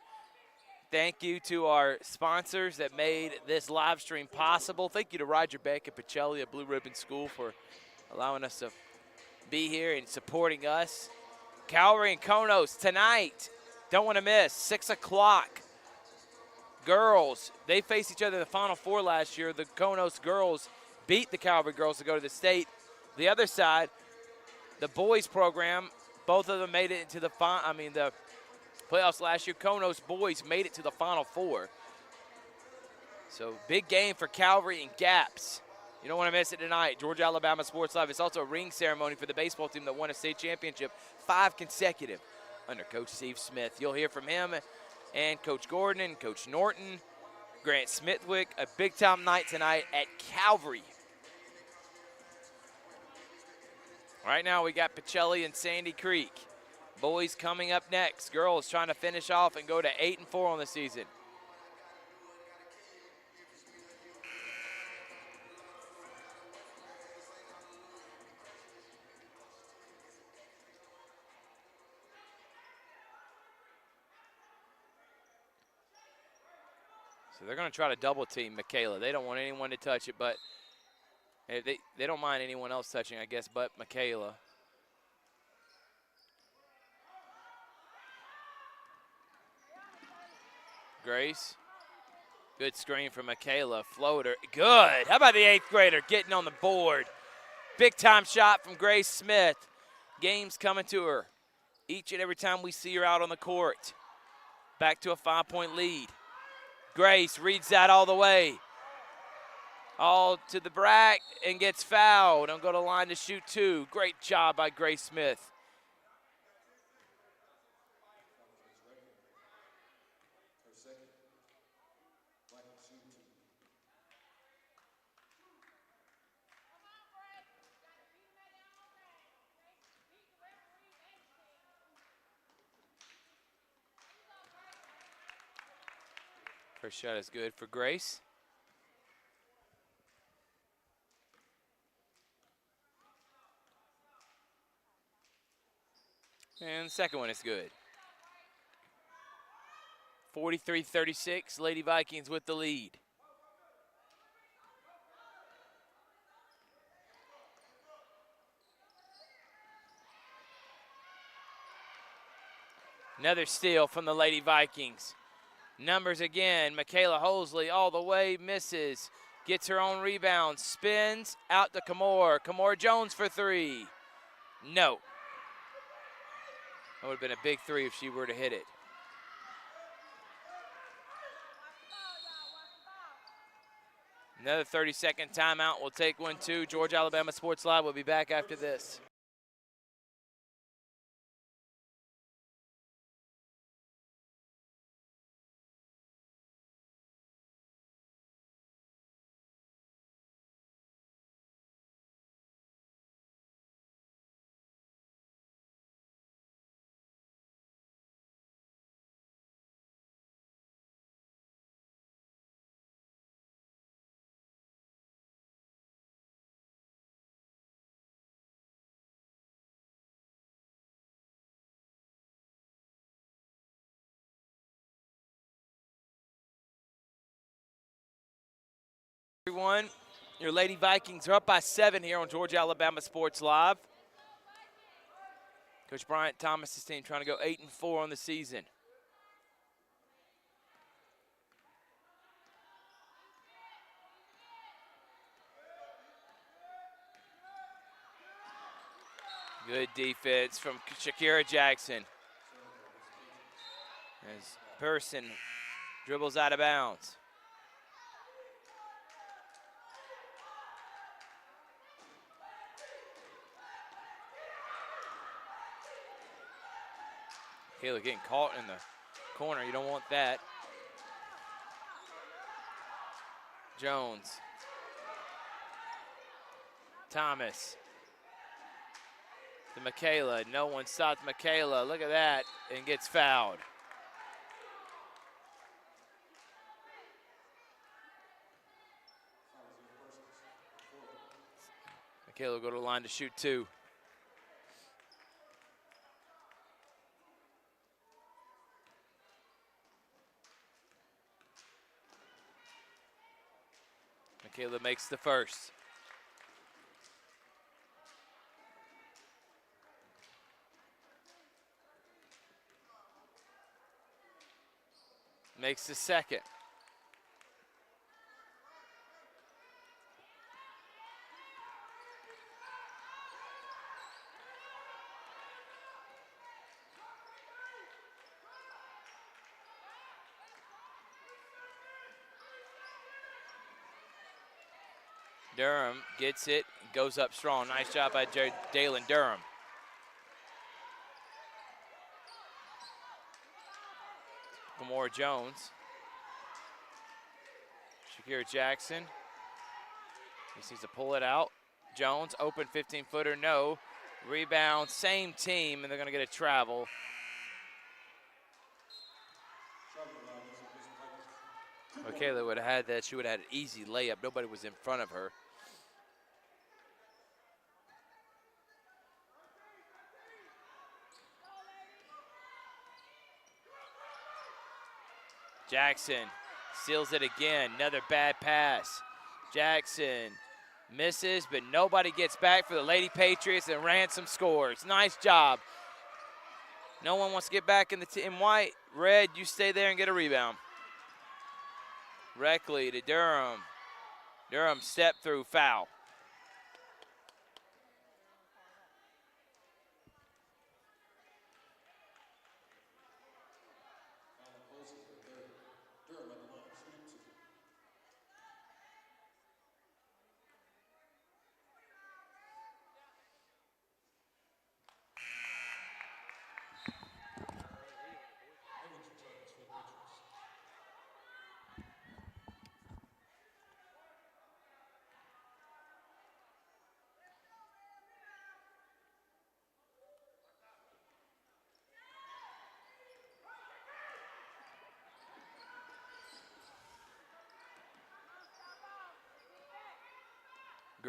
Thank you to our sponsors that made this live stream possible. Thank you to Roger Beck and Pacelli at Blue Ribbon School for allowing us to be here and supporting us. Calvary and Konos tonight. Don't want to miss. 6 o'clock. Girls, they faced each other in the Final Four last year. The Konos girls beat the Calvary girls to go to the state. The other side, the boys program, both of them made it into the playoffs last year. Konos boys made it to the Final Four. So big game for Calvary and Gaps. You don't want to miss it tonight. Georgia, Alabama Sports Live. It's also a ring ceremony for the baseball team that won a state championship 5 consecutive under Coach Steve Smith. You'll hear from him and Coach Gordon and Coach Norton, Grant Smithwick. A big-time night tonight at Calvary. Right now we got Pacelli and Sandy Creek. Boys coming up next. Girls trying to finish off and go to 8-4 on the season. So they're going to try to double team Michaela. They don't want anyone to touch it, but they don't mind anyone else touching, I guess, but Michaela. Grace. Good screen from Michaela. Floater. Good. How about the 8th grader getting on the board? Big time shot from Grace Smith. Game's coming to her each and every time we see her out on the court. Back to a 5-point lead. Grace reads that all the way. All to the brack and gets fouled. Don't go to line to shoot 2. Great job by Grace Smith. First shot is good for Grace. And the second one is good. 43-36, Lady Vikings with the lead. Another steal from the Lady Vikings. Numbers again, Michaela Hosley all the way, misses. Gets her own rebound, spins, out to Kamore. Kamore Jones for three. No. That would have been a big three if she were to hit it. Another 30-second timeout. We'll take one, too. Georgia Alabama Sports Live will be back after this. Everyone, your Lady Vikings are up by 7 here on Georgia Alabama Sports Live. Coach Bryant Thomas's team trying to go 8-4 on the season. Good defense from Shakira Jackson. As Person dribbles out of bounds. Kayla getting caught in the corner. You don't want that. Jones. Thomas. To Michaela. No one stopped Michaela. Look at that. And gets fouled. Michaela will go to the line to shoot two. Michaela makes the first. Makes the second. Durham gets it, goes up strong. Nice job by Dalen Durham. Kamora Jones. Shakira Jackson. He needs to pull it out. Jones, open 15-footer, no. Rebound, same team, and they're gonna get a travel. Michaela would have had that. She would have had an easy layup. Nobody was in front of her. Jackson steals it again. Another bad pass. Jackson misses, but nobody gets back for the Lady Patriots, and Ransom scores. Nice job. No one wants to get back in the in white. Red, you stay there and get a rebound. Reckley to Durham. Durham step through foul.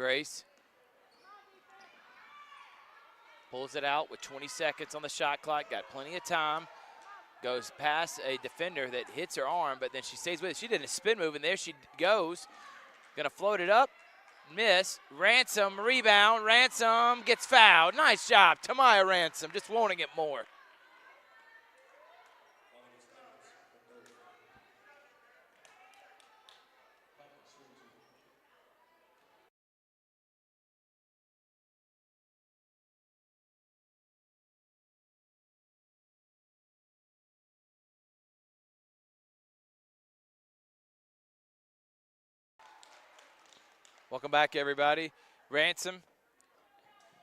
Grace pulls it out with 20 seconds on the shot clock. Got plenty of time. Goes past a defender that hits her arm, but then she stays with it. She did a spin move, and there she goes. Gonna float it up. Miss. Ransom, rebound. Ransom gets fouled. Nice job, Tamaya Ransom, just wanting it more. Welcome back, everybody. Ransom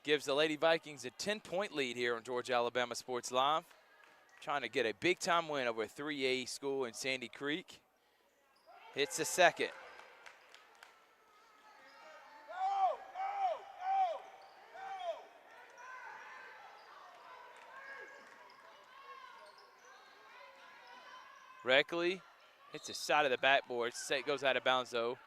gives the Lady Vikings a 10-point lead here on Georgia Alabama Sports Live. Trying to get a big-time win over a 3A school in Sandy Creek. Hits the second. Reckley hits the side of the backboard. It goes out of bounds, though.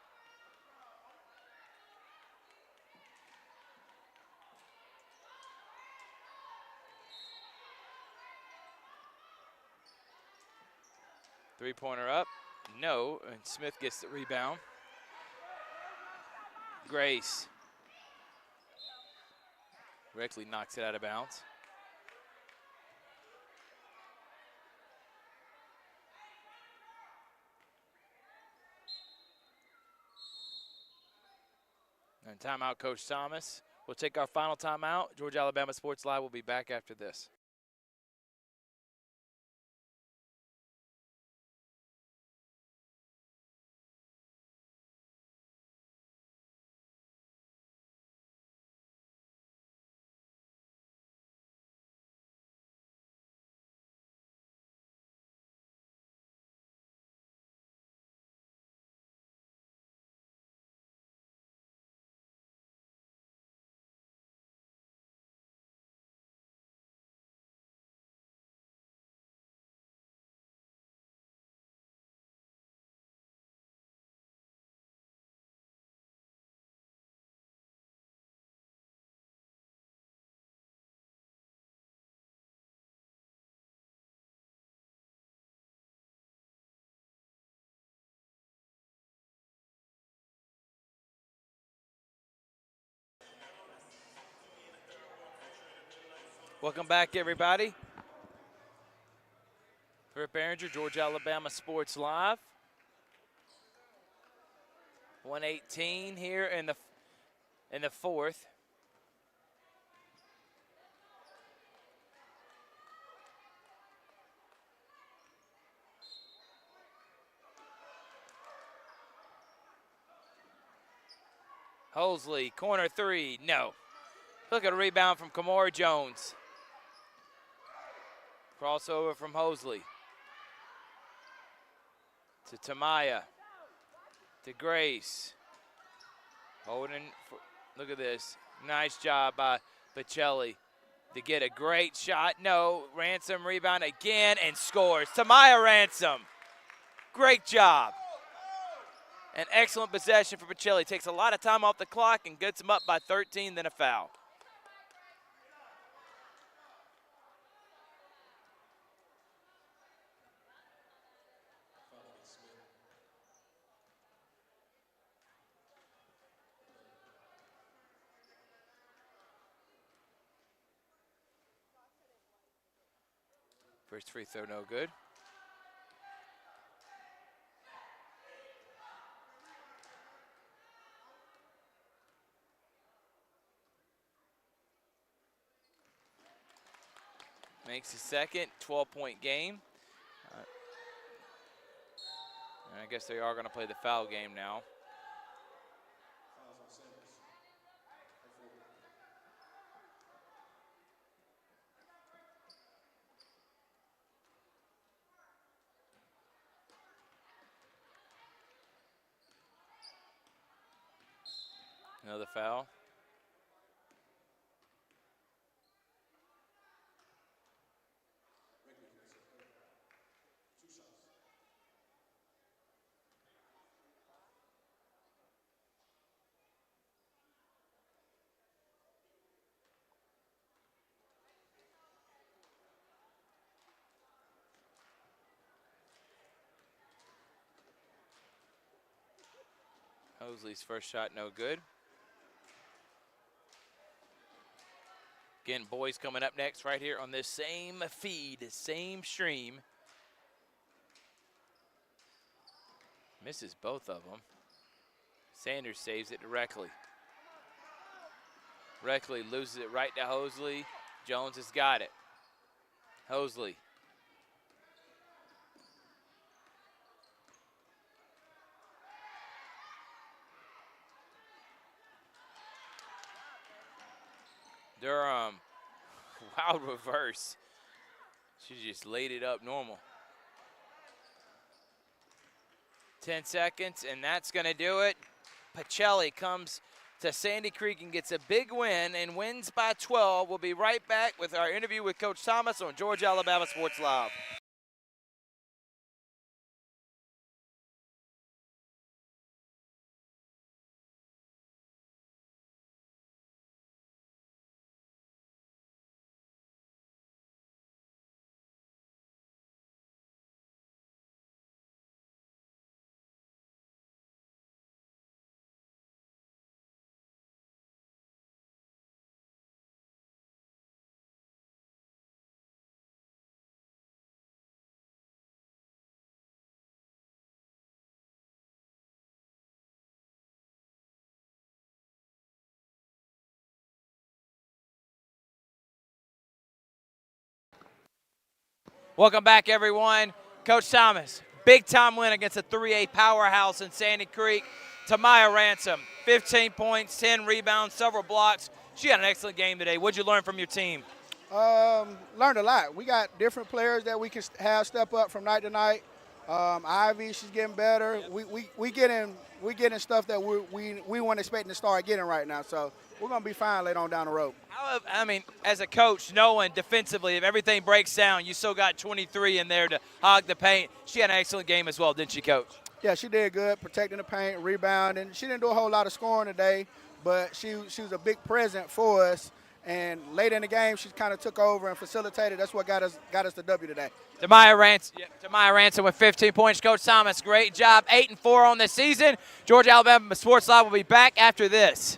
Three-pointer up. No, and Smith gets the rebound. Grace. Reckley knocks it out of bounds. And timeout, Coach Thomas. We'll take our final timeout. Georgia Alabama Sports Live will be back after this. Welcome back, everybody. Thrift, Barringer, Georgia Alabama Sports Live. 1:18 here in the fourth. Hosley, corner three, no. Look at a rebound from Kamora Jones. Crossover from Hosley. To Tamaya. To Grace. Holding, look at this. Nice job by Pacelli to get a great shot. No, Ransom rebound again and scores. Tamaya Ransom. Great job. An excellent possession for Pacelli. Takes a lot of time off the clock and gets him up by 13, then a foul. First free throw, no good. Makes his second, 12-point game. And I guess they are going to play the foul game now. Another foul. Hosley's first shot no good. Again, boys coming up next right here on this same feed, same stream. Misses both of them. Sanders saves it directly. Reckley loses it right to Hosley. Jones has got it. Hosley. Durham. Wild reverse. She just laid it up normal. 10 seconds, and that's going to do it. Pacelli comes to Sandy Creek and gets a big win and wins by 12. We'll be right back with our interview with Coach Thomas on Georgia Alabama Sports Live. Welcome back, everyone. Coach Thomas, big-time win against a 3A powerhouse in Sandy Creek. Tamaya Ransom, 15 points, 10 rebounds, several blocks. She had an excellent game today. What'd you learn from your team? Learned a lot. We got different players that we can have step up from night to night. Ivy, she's getting better. We getting stuff that we weren't expecting to start getting right now. So we're gonna be fine later on down the road. I mean, as a coach, knowing defensively, if everything breaks down, you still got 23 in there to hog the paint. She had an excellent game as well, didn't she, Coach? Yeah, she did good, protecting the paint, rebounding. She didn't do a whole lot of scoring today, but she was a big present for us. And late in the game, she kind of took over and facilitated. That's what got us the W today. Tamaya Ransom with 15 points. Coach Thomas, great job. 8-4 on the season. Georgia Alabama Sports Live will be back after this.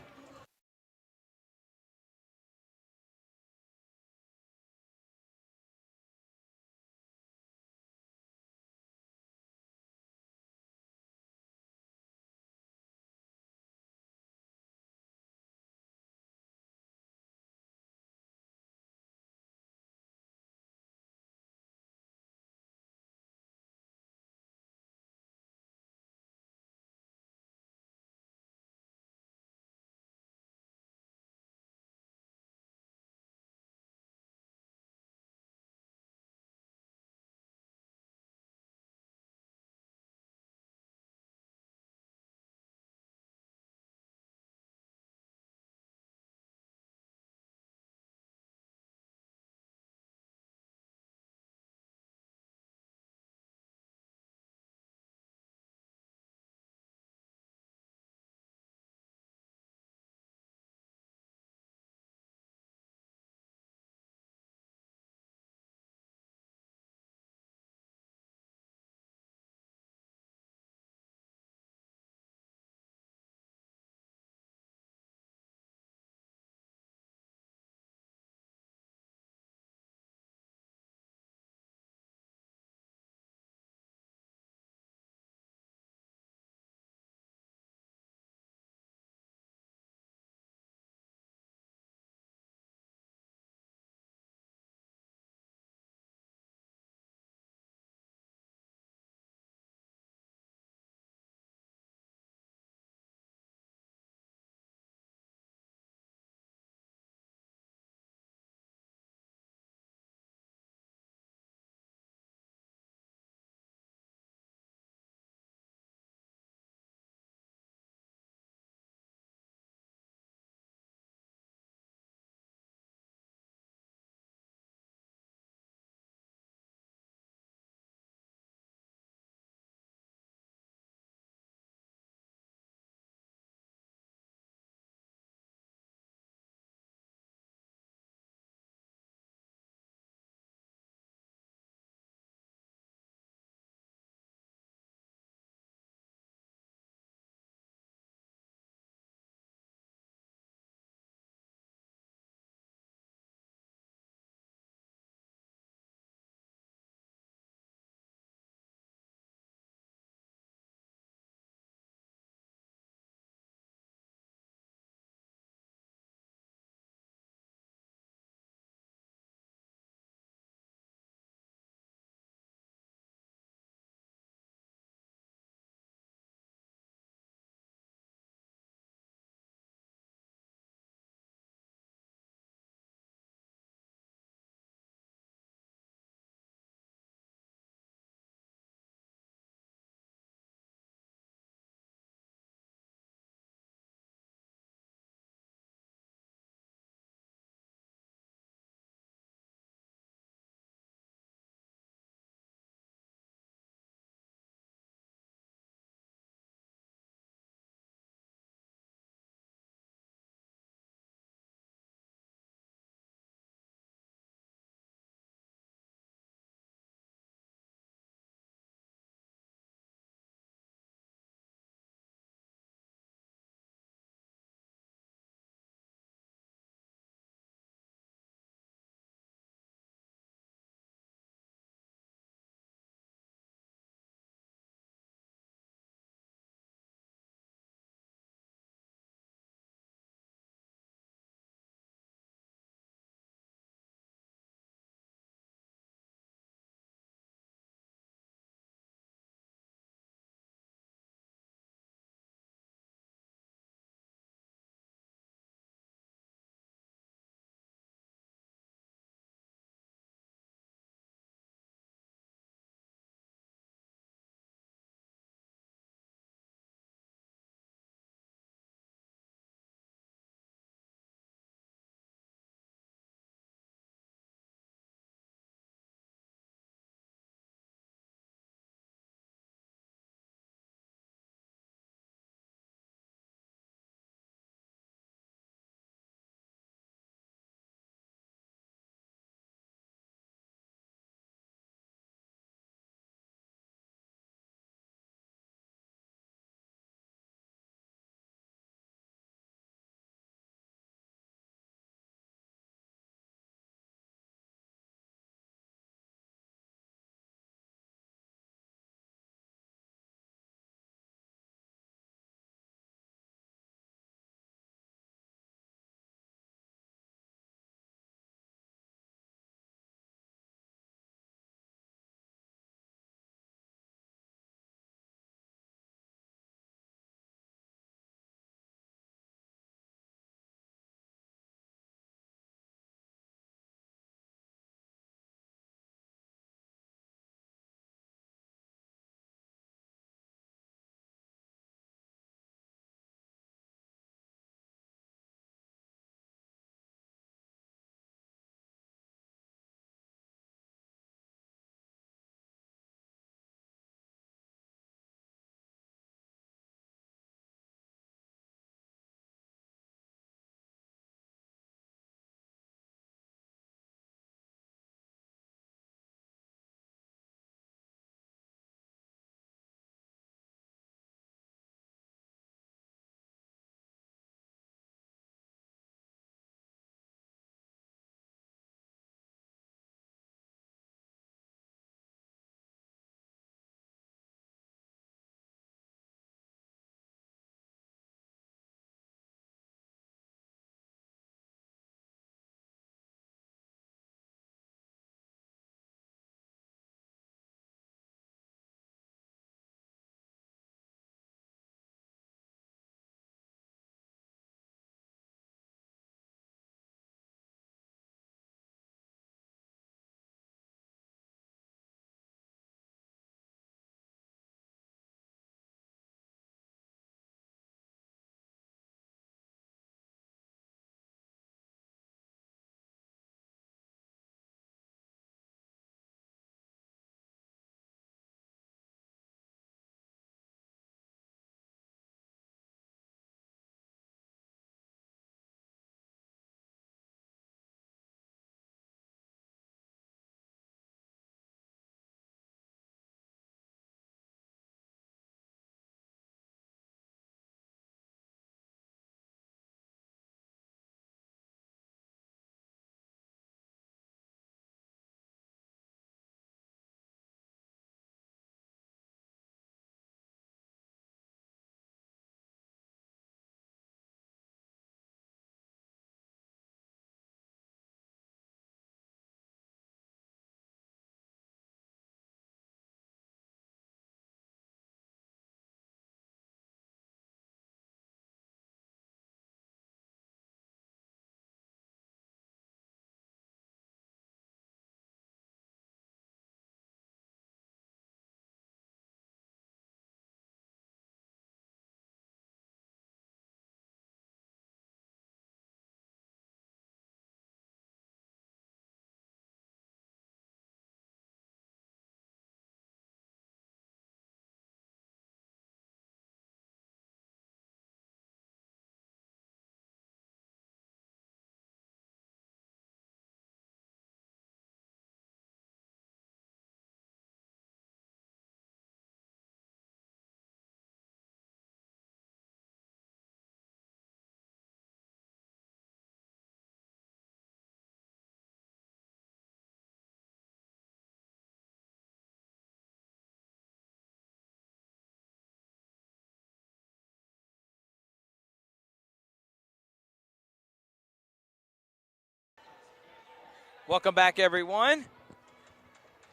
Welcome back, everyone.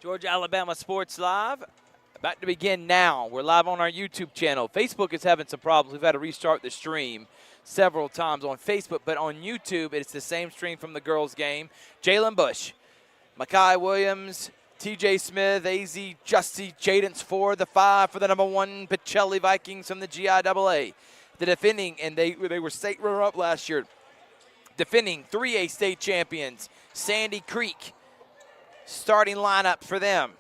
Georgia, Alabama Sports Live. About to begin now. We're live on our YouTube channel. Facebook is having some problems. We've had to restart the stream several times on Facebook, but on YouTube, it's the same stream from the girls' game. Jalen Bush, Makai Williams, TJ Smith, AZ Justy, Jaden's 4, the 5 for the number 1 Pacelli Vikings from the GIAA. The defending, and they were state runner-up last year, defending 3A state champions, Sandy Creek. Starting lineup for them.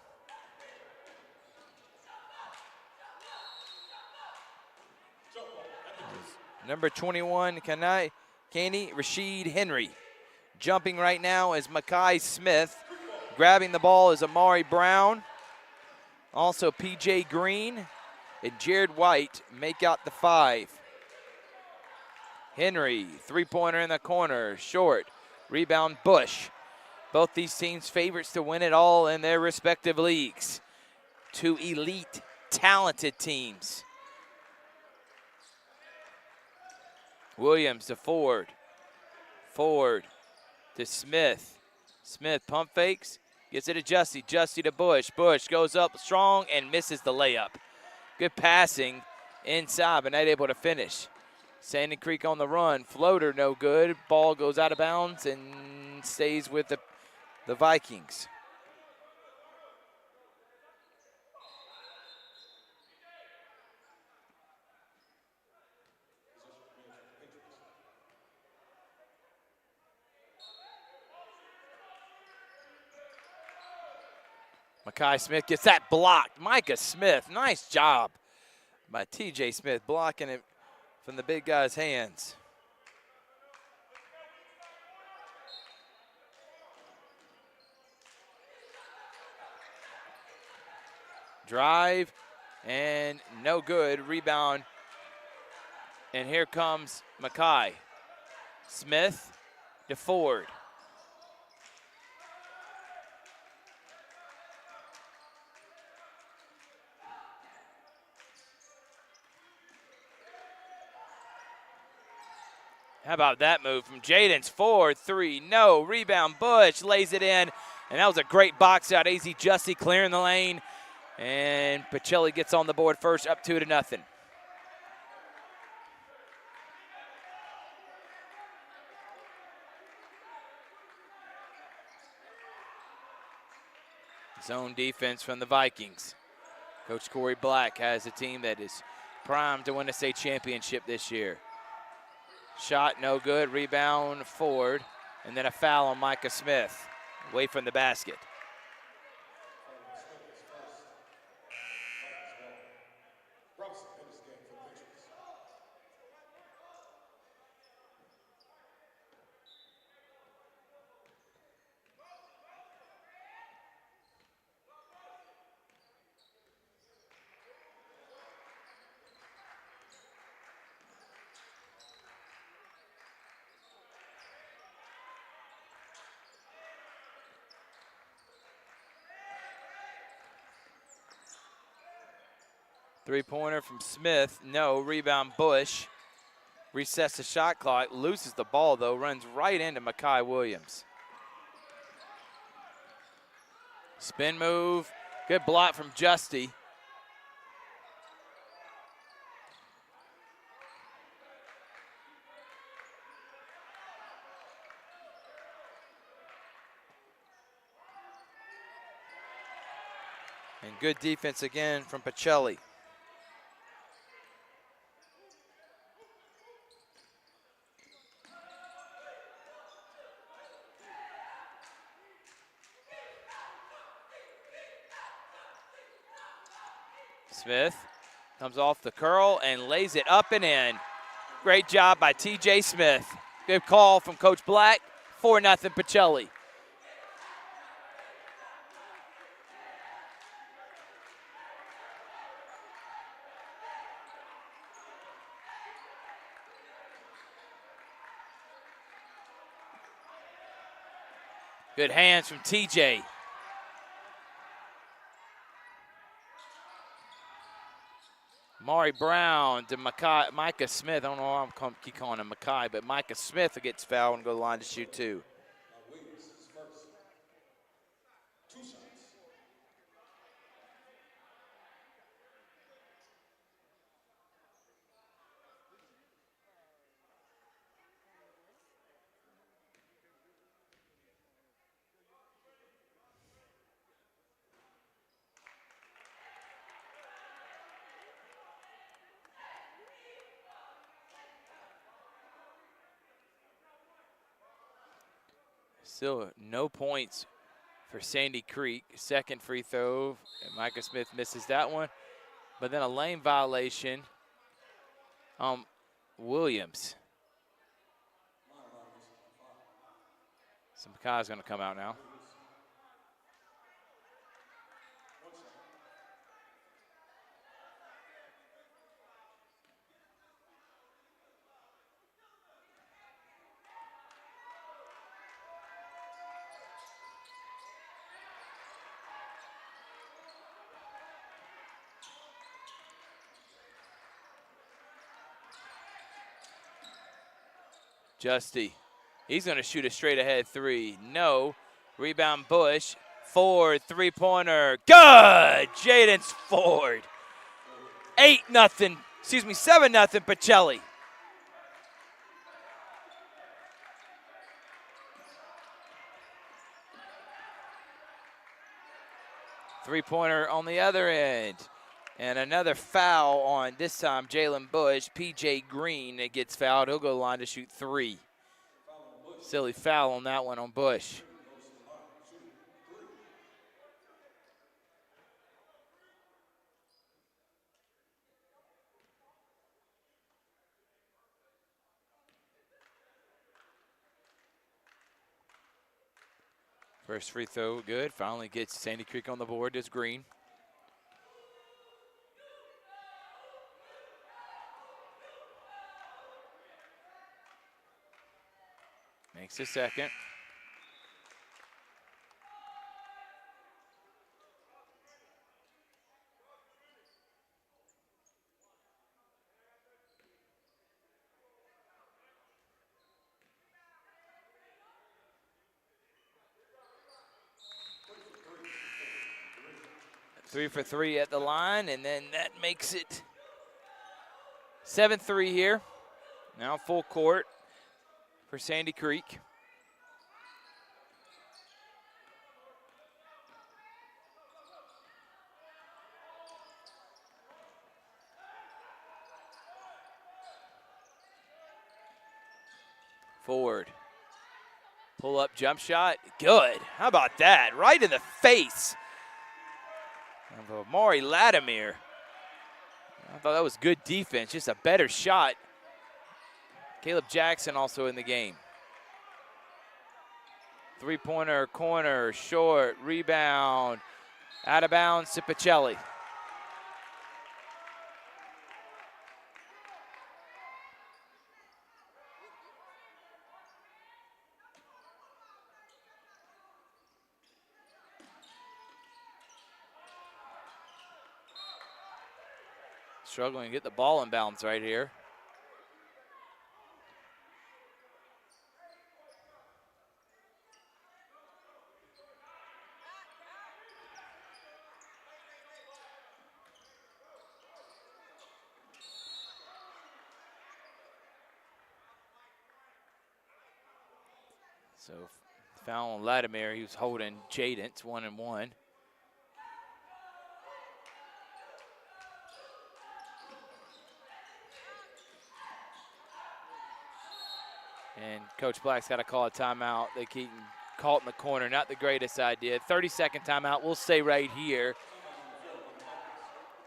Number 21, Candy Rashid Henry. Jumping right now is Makai Smith. Grabbing the ball is Amari Brown. Also PJ Green and Jared White make out the 5. Henry, three-pointer in the corner, short. Rebound Bush. Both these teams favorites to win it all in their respective leagues. 2 elite, talented teams. Williams to Ford. Ford to Smith. Smith pump fakes, gets it to Justy. Justy to Bush. Bush goes up strong and misses the layup. Good passing inside, but not able to finish. Sandy Creek on the run. Floater no good. Ball goes out of bounds and stays with the Vikings. Makai Smith gets that blocked. Micah Smith, nice job by TJ Smith blocking it from the big guy's hands. Drive, and no good. Rebound, and here comes Makai. Smith to Ford. How about that move from Jaden's 4-3, no. Rebound, Bush lays it in, and that was a great box out. AZ Justy clearing the lane. And Pacelli gets on the board first, up 2-0. Zone defense from the Vikings. Coach Corey Black has a team that is primed to win a state championship this year. Shot no good, rebound Ford, and then a foul on Micah Smith, away from the basket. Three-pointer from Smith, no. Rebound Bush. Resets the shot clock, loses the ball though, runs right into Makai Williams. Spin move, good block from Justy. And good defense again from Pacelli. Smith comes off the curl and lays it up and in. Great job by TJ Smith. Good call from Coach Black. 4-0 Pacelli. Good hands from TJ. Mari Brown to Micah Smith. I don't know why I'm calling him Makai, but Micah Smith gets fouled and go to the line to shoot 2. Still no points for Sandy Creek. Second free throw, and Micah Smith misses that one. But then a lane violation on Williams. So Makai's going to come out now. Justy, he's going to shoot a straight ahead three. No. Rebound Bush. Ford, three-pointer. Good! Jaden Ford. 7-0 Pacelli. Three-pointer on the other end. And another foul on, this time, Jalen Bush. P.J. Green that gets fouled. He'll go to the line to shoot three. Silly foul on that one on Bush. First free throw, good. Finally gets Sandy Creek on the board. It's Green. Makes a second. Three for three at the line, and then that makes it 7-3 here. Now full court for Sandy Creek. Ford. Pull up jump shot. Good. How about that? Right in the face of Amari Latimer. I thought that was good defense. Just a better shot. Caleb Jackson also in the game. Three-pointer, corner, short, rebound. Out of bounds to Pacelli. Struggling to get the ball in bounds right here. So foul on Latimer. He was holding Jaden. It's 1-1. And Coach Black's got to call a timeout. They keep caught in the corner. Not the greatest idea. 30-second timeout. We'll stay right here.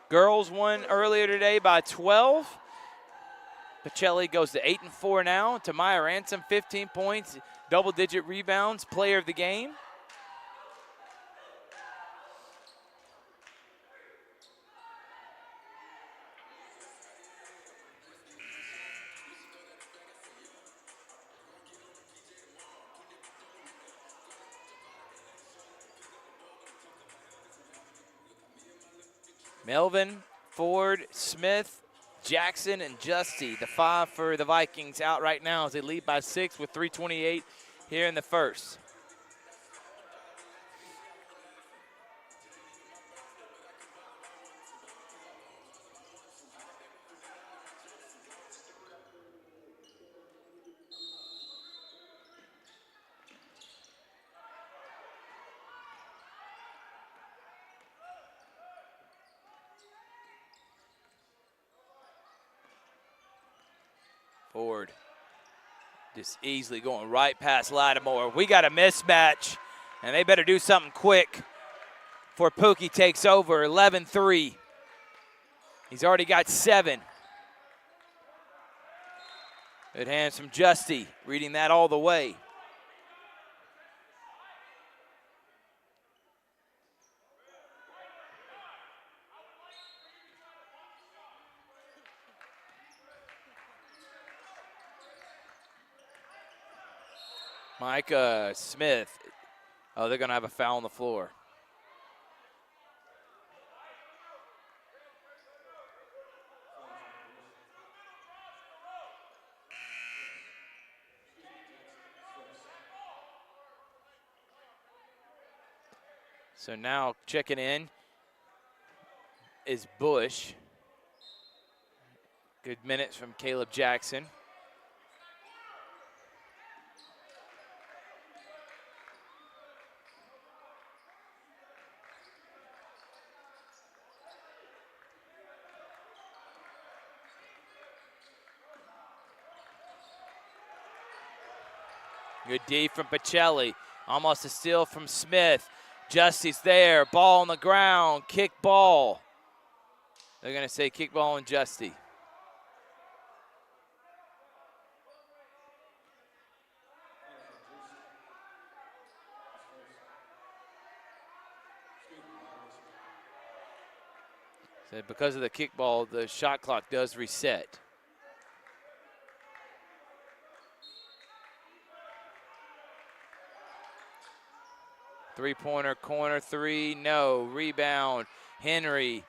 Girls won earlier today by 12. Pacelli goes to 8-4 now. Tamaya Ransom, 15 points, double-digit rebounds, player of the game. Melvin, Ford, Smith, Jackson, and Justy, the five for the Vikings, out right now as they lead by 6 with 3:28 here in the first. Ford Just easily going right past Lattimore. We got a mismatch, and they better do something quick before Pookie takes over. 11-3. He's already got 7. Good hands from Justy, reading that all the way. Micah Smith. Oh, they're going to have a foul on the floor. So now checking in is Bush. Good minutes from Caleb Jackson. Good D from Pacelli. Almost a steal from Smith. Justy's there. Ball on the ground. Kick ball. They're going to say kick ball on Justy. So because of the kick ball, the shot clock does reset. Three-pointer, corner three, no. Rebound, Henry.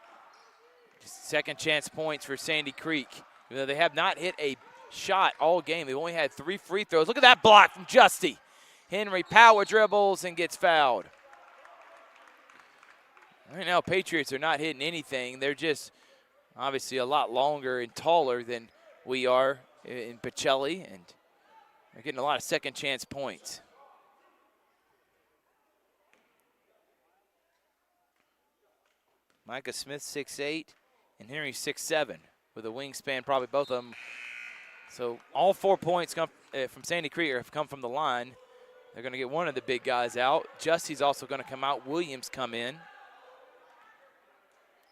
Second chance points for Sandy Creek. Even though they have not hit a shot all game, they've only had 3 free throws. Look at that block from Justy. Henry power dribbles and gets fouled. Right now, Patriots are not hitting anything. They're just obviously a lot longer and taller than we are in Pacelli, and they're getting a lot of second chance points. Micah Smith 6'8", and Henry 6'7", with a wingspan, probably both of them. So all 4 points come from Sandy Creek have come from the line. They're going to get one of the big guys out. Justy's also going to come out. Williams come in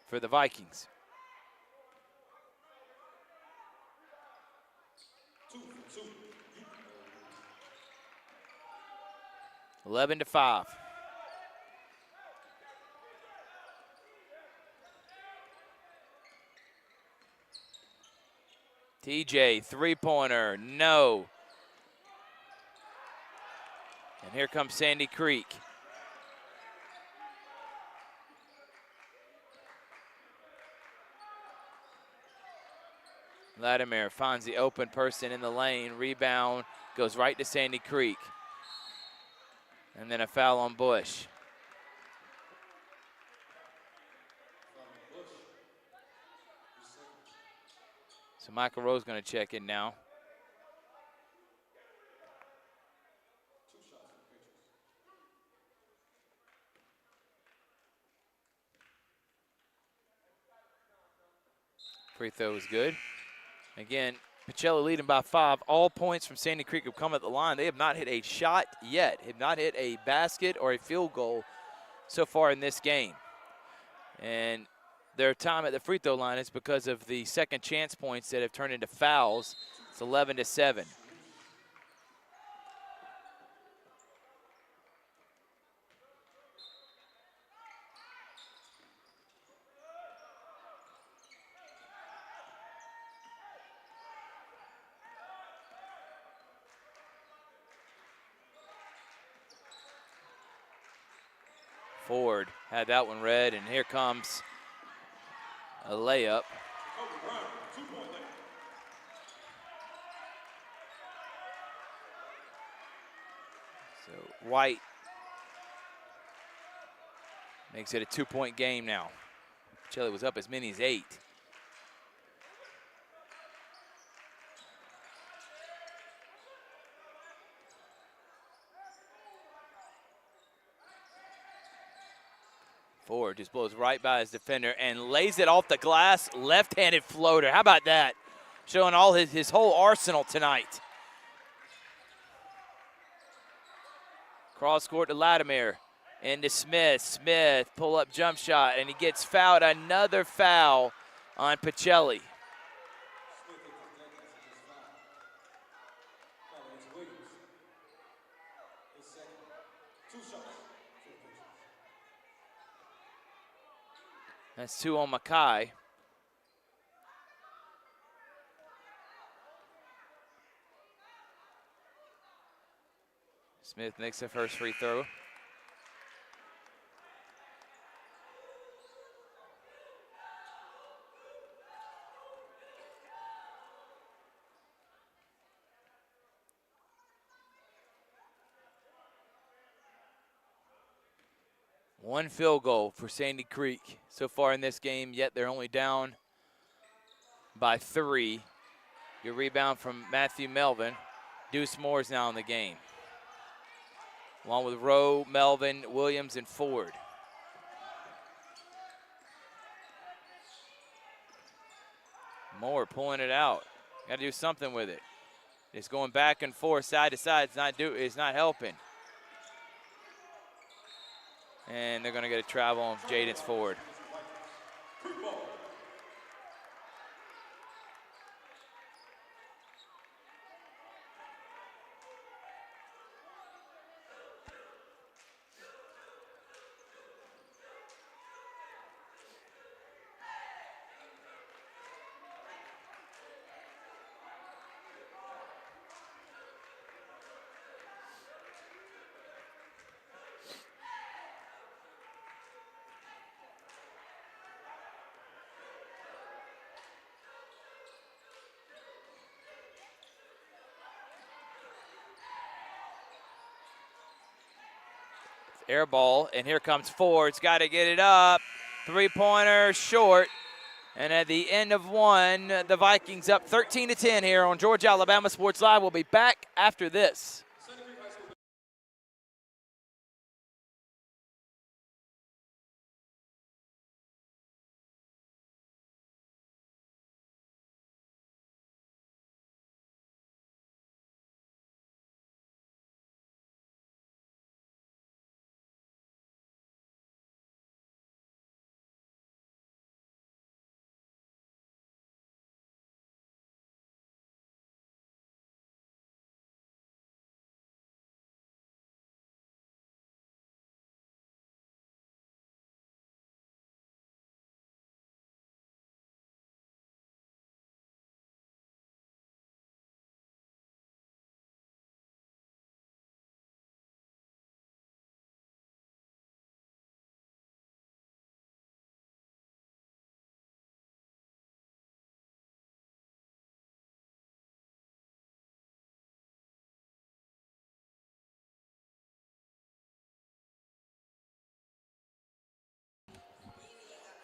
for the Vikings. 11-5. TJ, three-pointer, no. And here comes Sandy Creek. Lattimore finds the open person in the lane. Rebound goes right to Sandy Creek. And then a foul on Bush. So Michael Rowe going to check in now. Free throw is good. Again, Pacelli leading by 5. All points from Sandy Creek have come at the line. They have not hit a shot yet, have not hit a basket or a field goal so far in this game. And their time at the free throw line is because of the second chance points that have turned into fouls. It's 11-7. Ford had that one read, and here comes a layup. So White makes it a 2-point game now. Pacelli was up as many as 8. Ford just blows right by his defender and lays it off the glass, left-handed floater. How about that? Showing all his whole arsenal tonight. Cross court to Latimer. Into Smith. Smith, pull up jump shot, and he gets fouled. Another foul on Pacelli. Smith takes his deck as he just fouled. Foul against Williams. His second. 2 shots for the Patriots. That's 2 on Mackay. Smith makes the first free throw. One field goal for Sandy Creek so far in this game, yet they're only down by 3. Good rebound from Matthew Melvin. Deuce Moore is now in the game, along with Rowe, Melvin, Williams, and Ford. Moore pulling it out. Got to do something with it. It's going back and forth, side to side. It's not helping. And they're going to get a travel on Jaden's Ford. Air ball, and here comes Ford's got to get it up. 3-pointer short. And at the end of one, the Vikings up 13-10 here on Georgia Alabama Sports Live. We'll be back after this.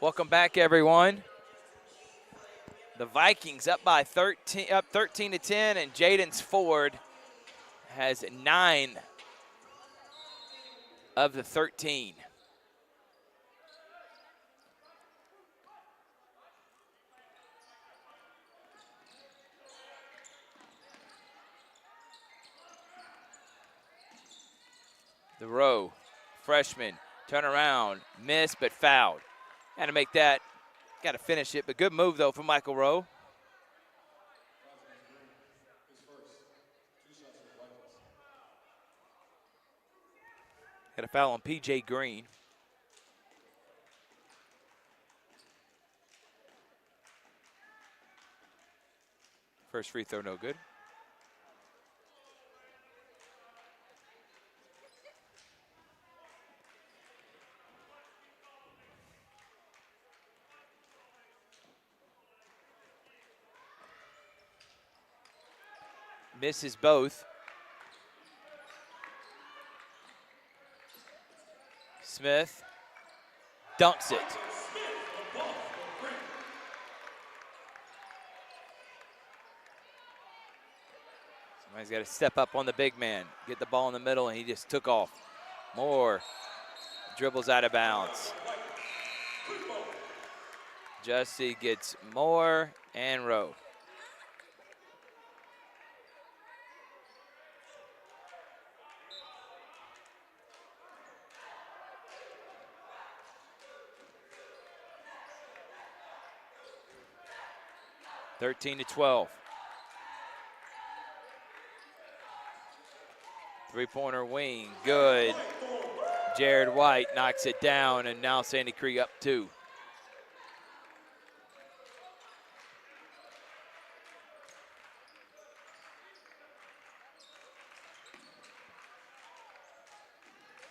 Welcome back, everyone. The Vikings up by 13-10, and Jaden's Ford has 9 of the 13. The Rowe, freshman, turn around, miss, but fouled. Got to make that, got to finish it, but good move, though, from Michael Rowe. Got a foul on P.J. Green. First free throw, no good. Misses both. Smith dunks it. Somebody's got to step up on the big man, get the ball in the middle, and he just took off. Moore dribbles out of bounds. Jussie gets Moore and Rowe. 13-12. Three-pointer wing, good. Jared White knocks it down, and now Sandy Creek up 2.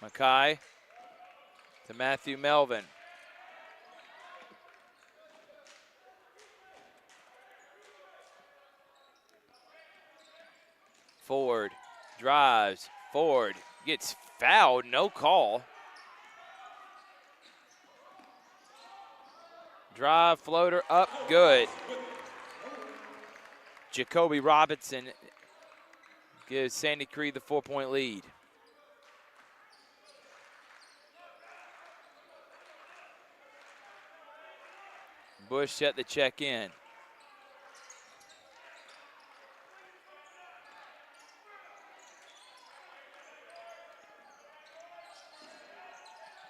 Mackay to Matthew Melvin. Ford drives. Ford gets fouled, no call. Drive, floater, up, good. Jacoby Robinson gives Sandy Creek the 4-point lead. Bush set the check in.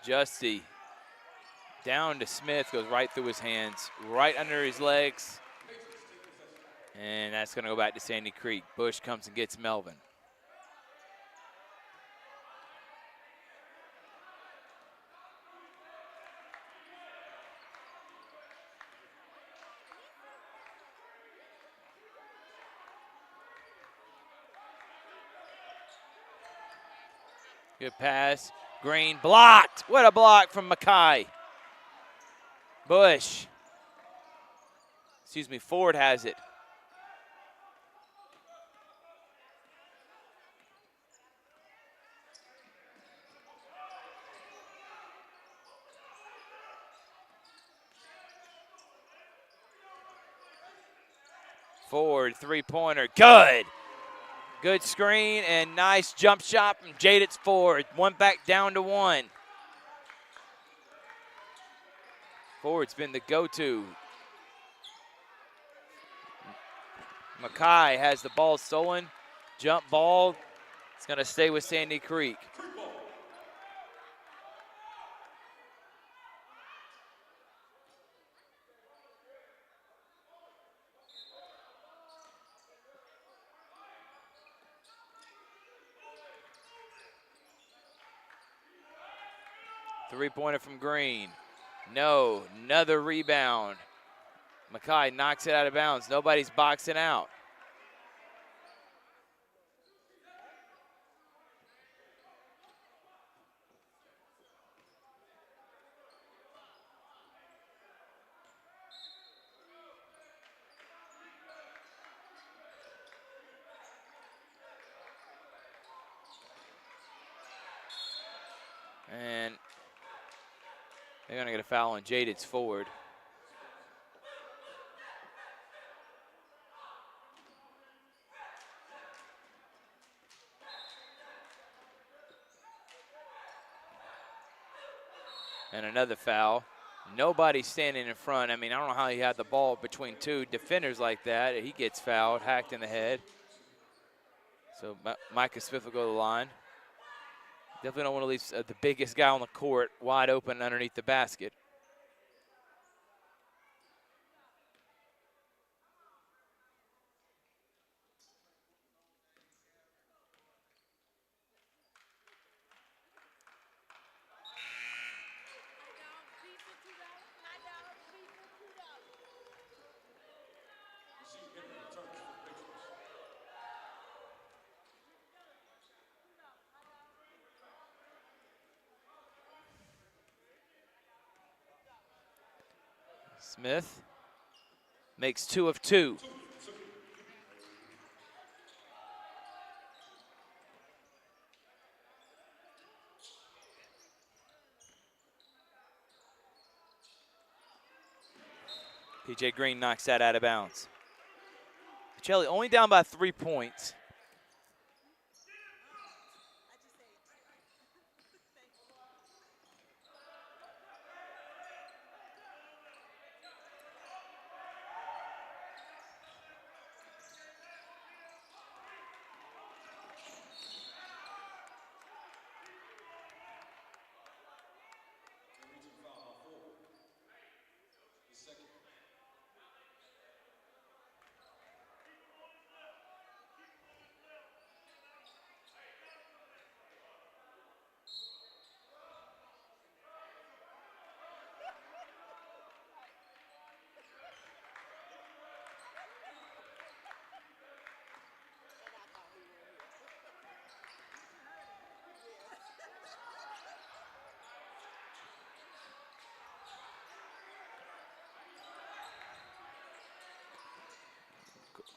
Justy down to Smith, goes right through his hands, right under his legs. And that's going to go back to Sandy Creek. Bush comes and gets Melvin. Good pass. Green blocked. What a block from Mackay. Bush. Excuse me, Ford has it. Ford, three-pointer, good. Good screen and nice jump shot from Jaditz Ford. One back down to 1. Ford's been the go-to. Mackay has the ball stolen. Jump ball. It's going to stay with Sandy Creek. Three-pointer from Green. No, another rebound. Mackay knocks it out of bounds. Nobody's boxing out. And they're going to get a foul on Jaditz Ford. And another foul. Nobody standing in front. I mean, I don't know how he had the ball between two defenders like that. He gets fouled, hacked in the head. So Micah Smith will go to the line. Definitely don't want to leave the biggest guy on the court wide open underneath the basket. Smith makes 2 of 2. PJ Green knocks that out of bounds. Pacelli only down by 3 points.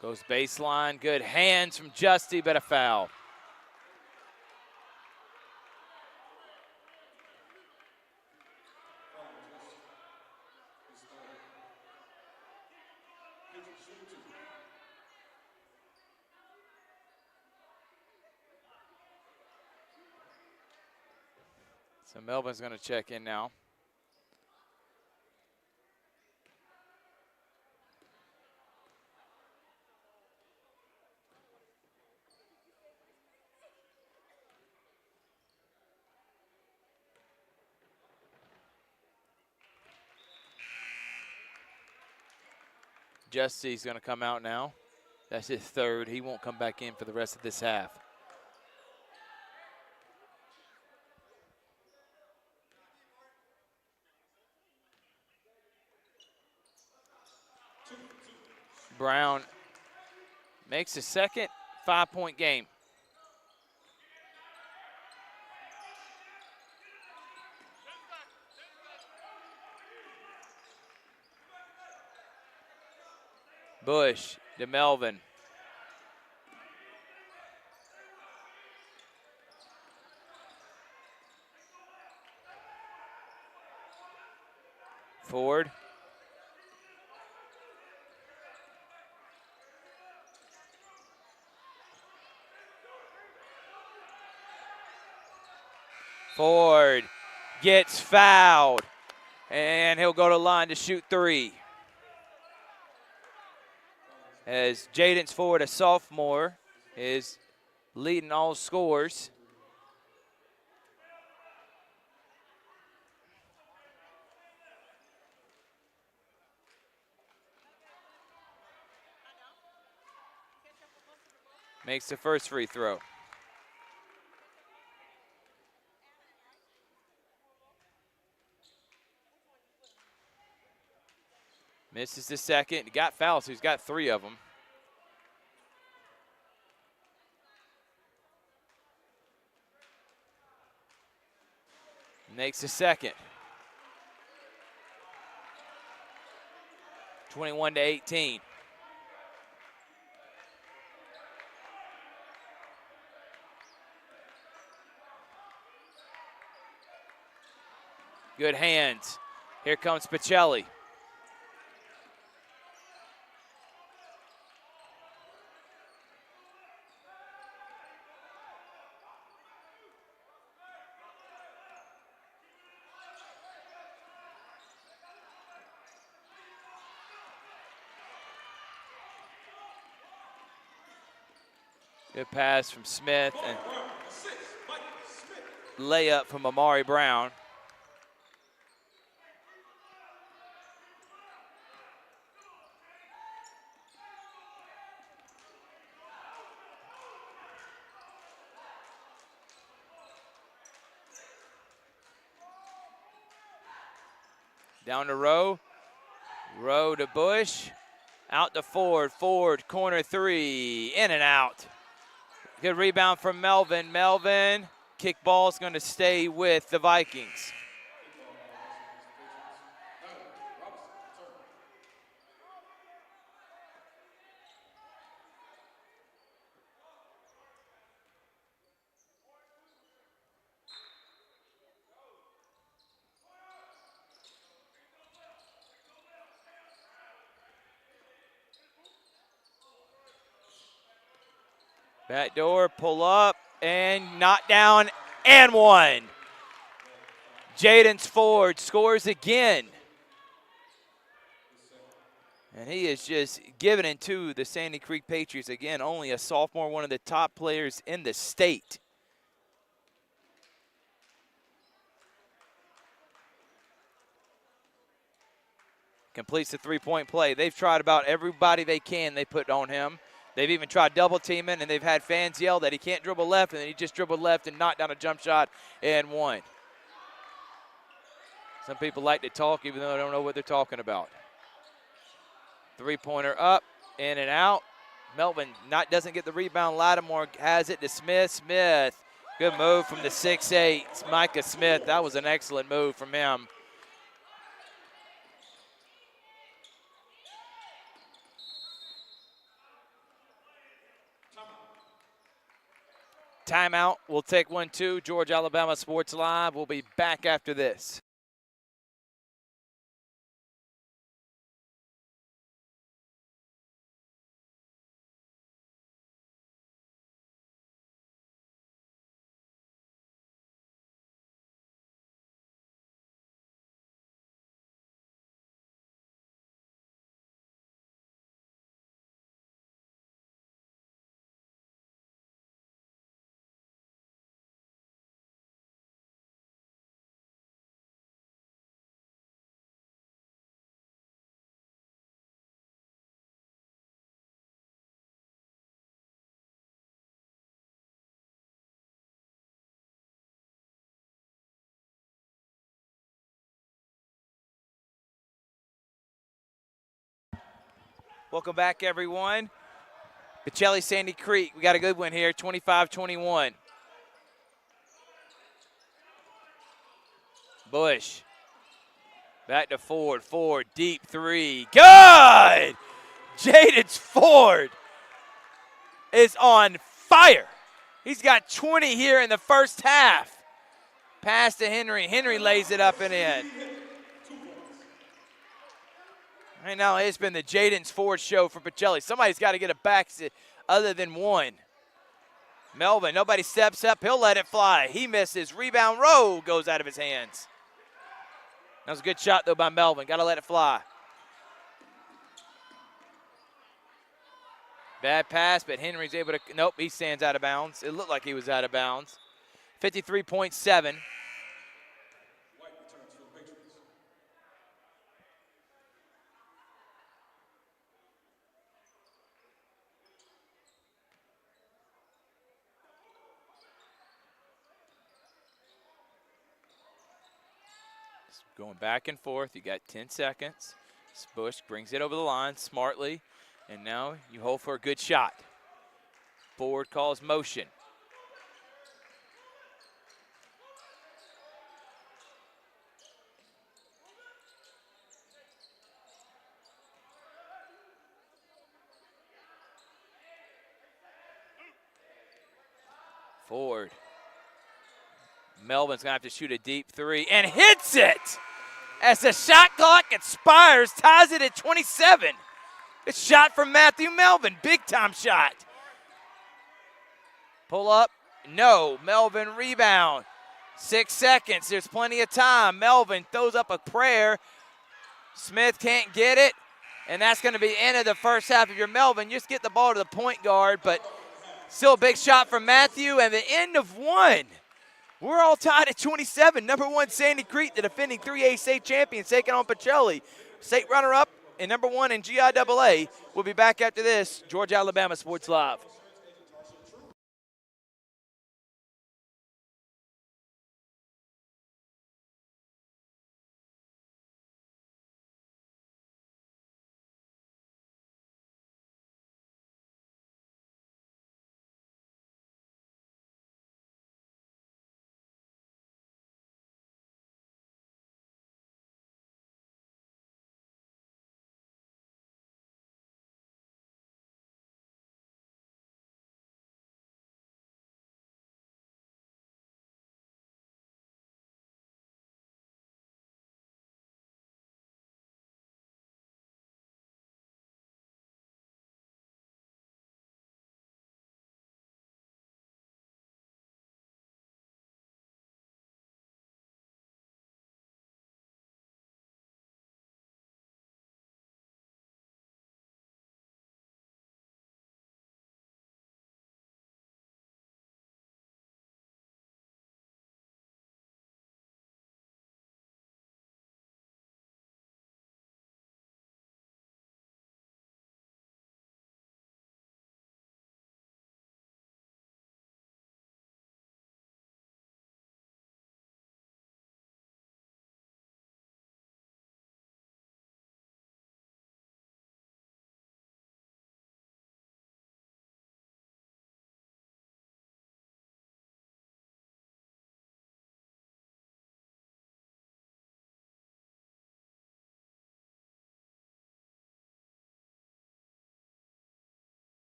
Goes baseline. Good hands from Justy, but a foul. So Melvin's going to check in now. Justy's going to come out now. That's his third. He won't come back in for the rest of this half. Brown makes a second 5-point game. Bush to Melvin. Ford. Ford gets fouled, and he'll go to line to shoot three. As Jaden's Ford, a sophomore, is leading all scores. Makes the first free throw. Misses the second. He got fouled, so he's got 3 of them. Makes the second. 21-18. Good hands. Here comes Pacelli. Good pass from Smith and layup from Amari Brown. Down to Rowe. Rowe to Bush. Out to Ford. Ford, corner three. In and out. Good rebound from Melvin. Melvin, kick ball's going to stay with the Vikings. Back door, pull up, and knock down, and one. Jaden's Ford scores again. And he is just giving it to the Sandy Creek Patriots. Again, only a sophomore, one of the top players in the state. Completes the three-point play. They've tried about everybody they can they put on him. They've even tried double teaming, and they've had fans yell that he can't dribble left, and then he just dribbled left and knocked down a jump shot and won. Some people like to talk even though they don't know what they're talking about. Three-pointer up, in and out. Melvin doesn't get the rebound. Lattimore has it to Smith. Smith, good move from the 6'8", Micah Smith. That was an excellent move from him. timeout. We'll take one, too. Georgia, Alabama Sports Live. We'll be back after this. Welcome back, everyone. Pacelli, Sandy Creek. We got a good one here, 25-21. Bush. Back to Ford. Ford, deep three. Good! Jaden Ford is on fire. He's got 20 here in the first half. Pass to Henry. Henry lays it up and in. Right now, it's been the Jaden Ford show for Pacelli. Somebody's got to get a back other than one. Melvin, nobody steps up. He'll let it fly. He misses. Rebound row goes out of his hands. That was a good shot, though, by Melvin. Got to let it fly. Bad pass, but Henry's able to – nope, he stands out of bounds. It looked like he was out of bounds. 53.7. Going back and forth. You got 10 seconds. Bush brings it over the line smartly. And now you hold for a good shot. Ford calls motion. Ford. Melvin's going to have to shoot a deep three and hits it as the shot clock expires, ties it at 27. A shot from Matthew Melvin, big time shot. Pull up, no. Melvin rebound. 6 seconds, there's plenty of time. Melvin throws up a prayer. Smith can't get it, and that's going to be end of the first half. If you're Melvin, just get the ball to the point guard, but still a big shot from Matthew, and the end of one. We're all tied at 27. Number 1, Sandy Creek, the defending 3A state champions, taking on Pacelli. State runner-up and number 1 in GIAA. We'll be back after this. Georgia, Alabama Sports Live.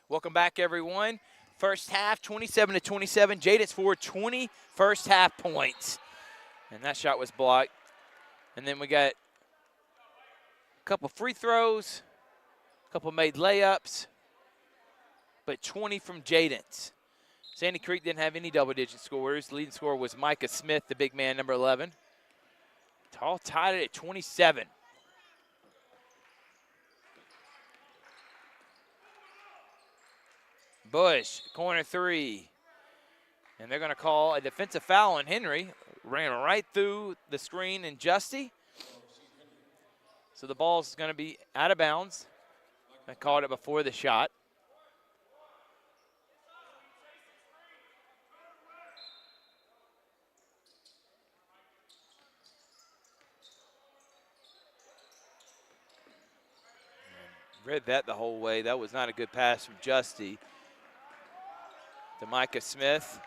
Welcome back, everyone. First half, 27-27. Jadens Ford, 20 first half points. And that shot was blocked. And then we got a couple free throws, a couple made layups, but 20 from Jadens. Sandy Creek didn't have any double-digit scorers. The leading scorer was Micah Smith, the big man, number 11. All tied it at 27. Bush, corner three. And they're going to call a defensive foul on Henry. Ran right through the screen and Justy. So the ball's going to be out of bounds. I called it before the shot. Read that the whole way. That was not a good pass from Justy. To Micah Smith.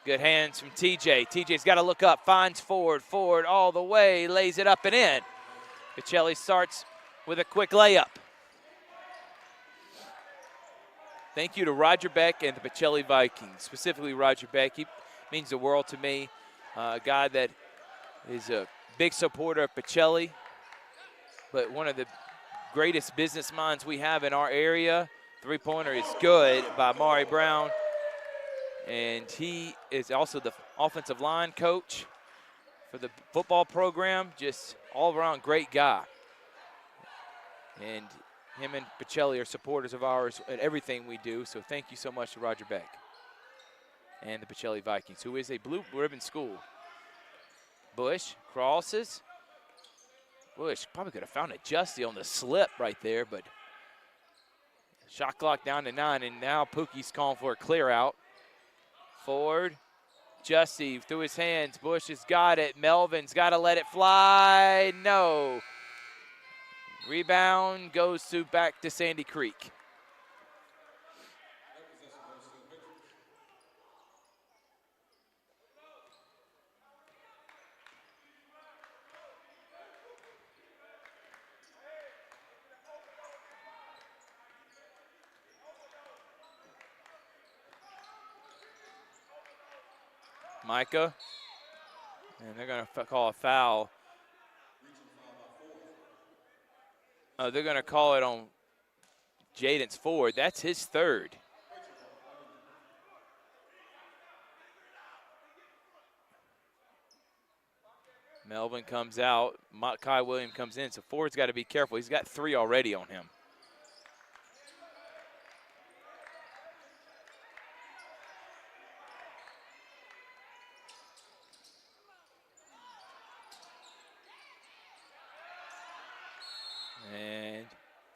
Good hands from TJ. TJ's got to look up, finds Ford. Ford all the way, lays it up and in. Pacelli starts with a quick layup. Thank you to Roger Beck and the Pacelli Vikings, specifically Roger Beck. He means the world to me. A guy that is a big supporter of Pacelli, but one of the greatest business minds we have in our area. Three-pointer is good by Mari Brown. And he is also the offensive line coach for the football program. Just all-around great guy. And him and Pacelli are supporters of ours at everything we do. So thank you so much to Roger Beck and the Pacelli Vikings, who is a blue ribbon school. Bush crosses. Bush probably could have found a Justy on the slip right there, but shot clock down to 9, and now Pookie's calling for a clear out. Ford, Justy through his hands. Bush has got it. Melvin's got to let it fly. No. Rebound goes back to Sandy Creek. Micah, and they're going to call a foul. They're going to call it on Jadens Ford. That's his third. Melvin comes out. Kai Williams comes in, so Ford's got to be careful. He's got 3 already on him. And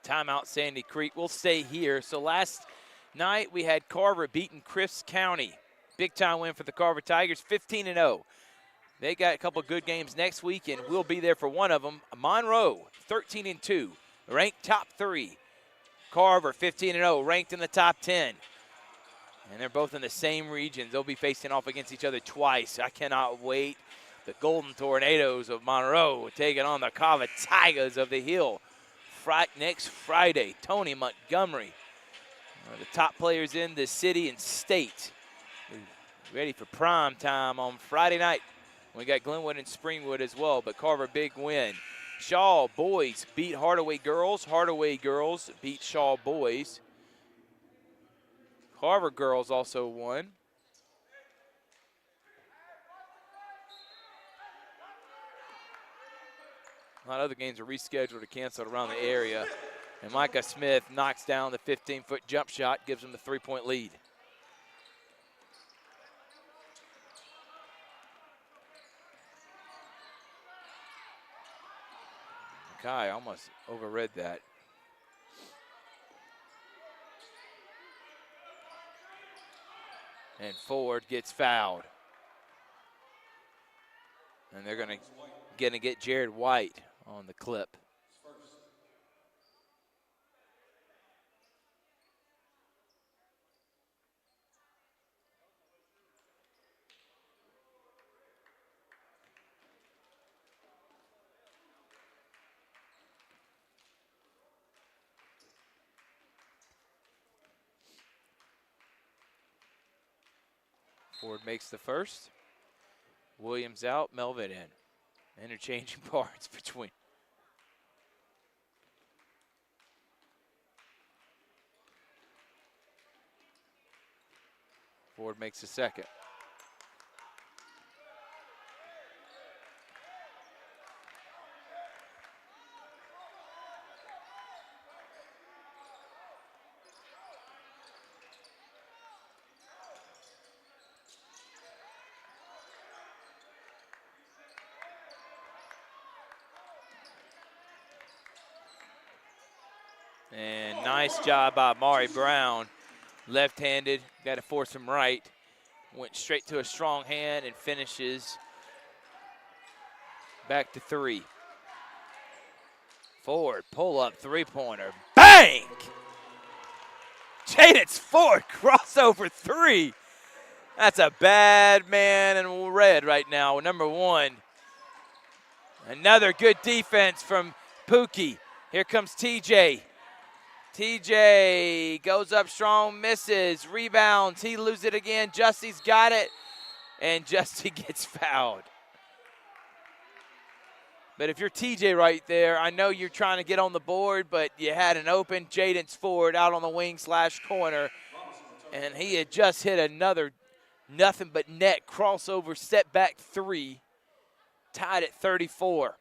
timeout, Sandy Creek. We'll stay here. So last night we had Carver beating Crifts County. Big time win for the Carver Tigers, 15-0. They got a couple good games next week, and we'll be there for one of them. Monroe, 13-2, ranked top 3. Carver, 15-0, ranked in the top 10. And they're both in the same regions. They'll be facing off against each other twice. I cannot wait. The Golden Tornadoes of Monroe taking on the Carver Tigers of the Hill. Next Friday, Tony Montgomery, one of the top players in the city and state. Ready for prime time on Friday night. We got Glenwood and Springwood as well, but Carver big win. Shaw boys beat Hardaway girls. Hardaway girls beat Shaw boys. Carver girls also won. A lot of other games are rescheduled or canceled around the area. And Micah Smith knocks down the 15-foot jump shot, gives them the 3-point lead. Kai almost overread that. And Ford gets fouled. And they're going to get Jared White on the clip. Ford makes the first. Williams out, Melvin in. Interchanging parts between. Ford makes the second. And nice job by Mari Brown. Left-handed, got to force him right. Went straight to a strong hand and finishes back to 3. Ford, pull-up three-pointer. Bang! Jaden's Ford, crossover 3. That's a bad man in red right now, number 1. Another good defense from Pookie. Here comes TJ. TJ goes up strong, misses, rebounds, he loses it again. Justy's got it, and Justy gets fouled. But if you're TJ right there, I know you're trying to get on the board, but you had an open Jaden's Ford out on the wing / corner, and he had just hit another nothing but net crossover step back 3, tied at 34.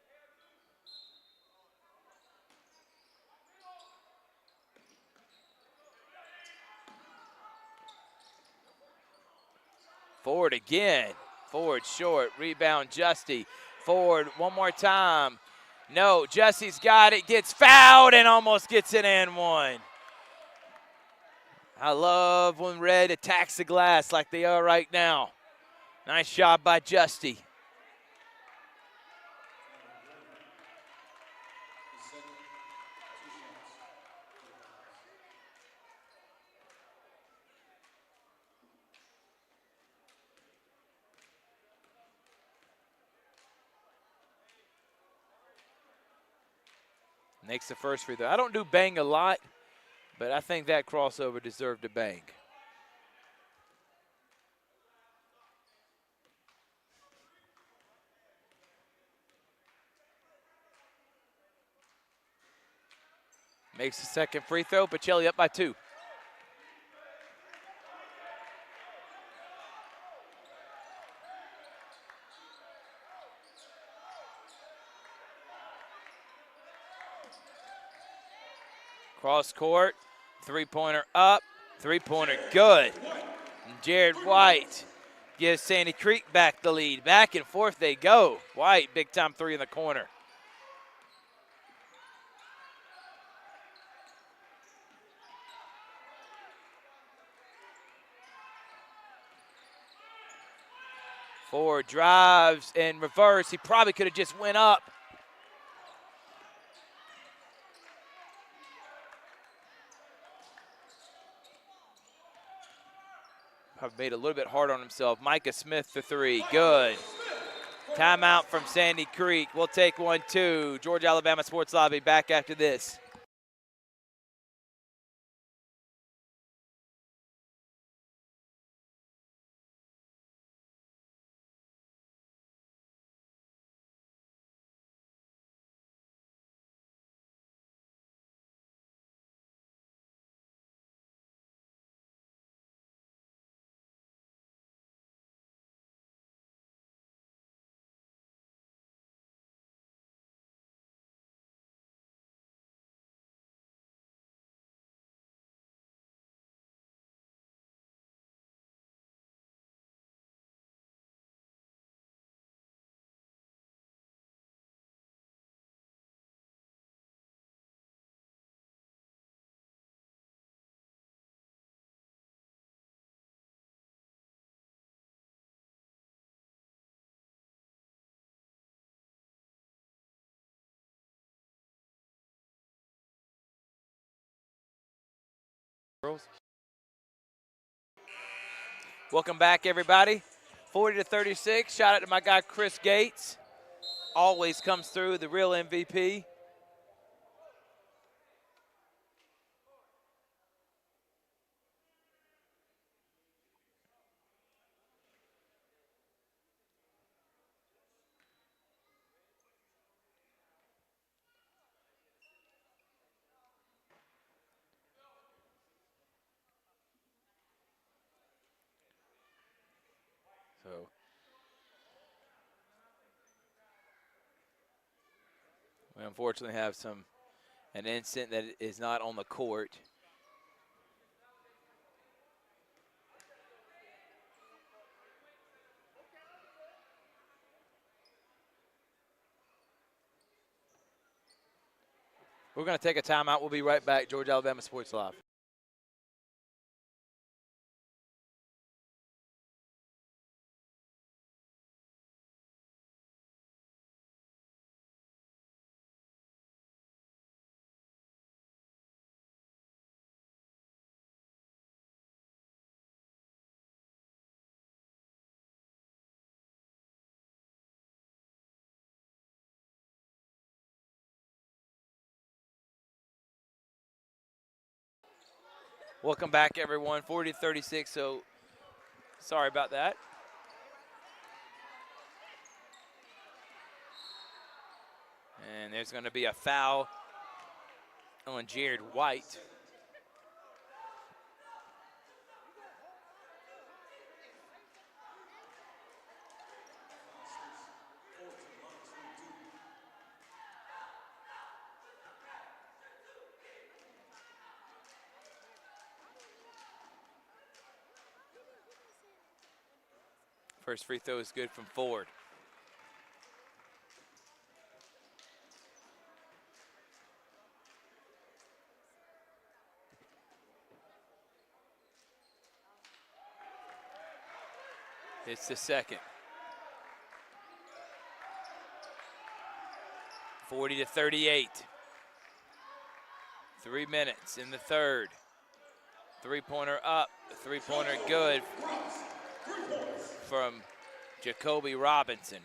Ford again. Ford short. Rebound, Justy. Ford one more time. No, Justy's got it. Gets fouled and almost gets an and one. I love when red attacks the glass like they are right now. Nice job by Justy. Makes the first free throw. I don't do bang a lot, but I think that crossover deserved a bang. Makes the second free throw. Pacelli up by 2. Cross court, three-pointer up, three-pointer good. And Jared White gives Sandy Creek back the lead. Back and forth they go. White, big-time 3 in the corner. Ford drives in reverse. He probably could have just went up. Probably made it a little bit hard on himself. Micah Smith the 3, good. Timeout from Sandy Creek. We'll take 1-2. Georgia Alabama Sports Lobby back after this. Welcome back, everybody. 40-36. Shout out to my guy, Chris Gates. Always comes through, the real MVP. So we unfortunately have an incident that is not on the court. We're going to take a timeout. We'll be right back. Georgia Alabama Sports Live. Welcome back, everyone. 40-36, so sorry about that. And there's going to be a foul on Jared White. First free throw is good from Ford. It's the second. 40-38. 3 minutes in the third. Three-pointer up, three-pointer good from Jacoby Robinson.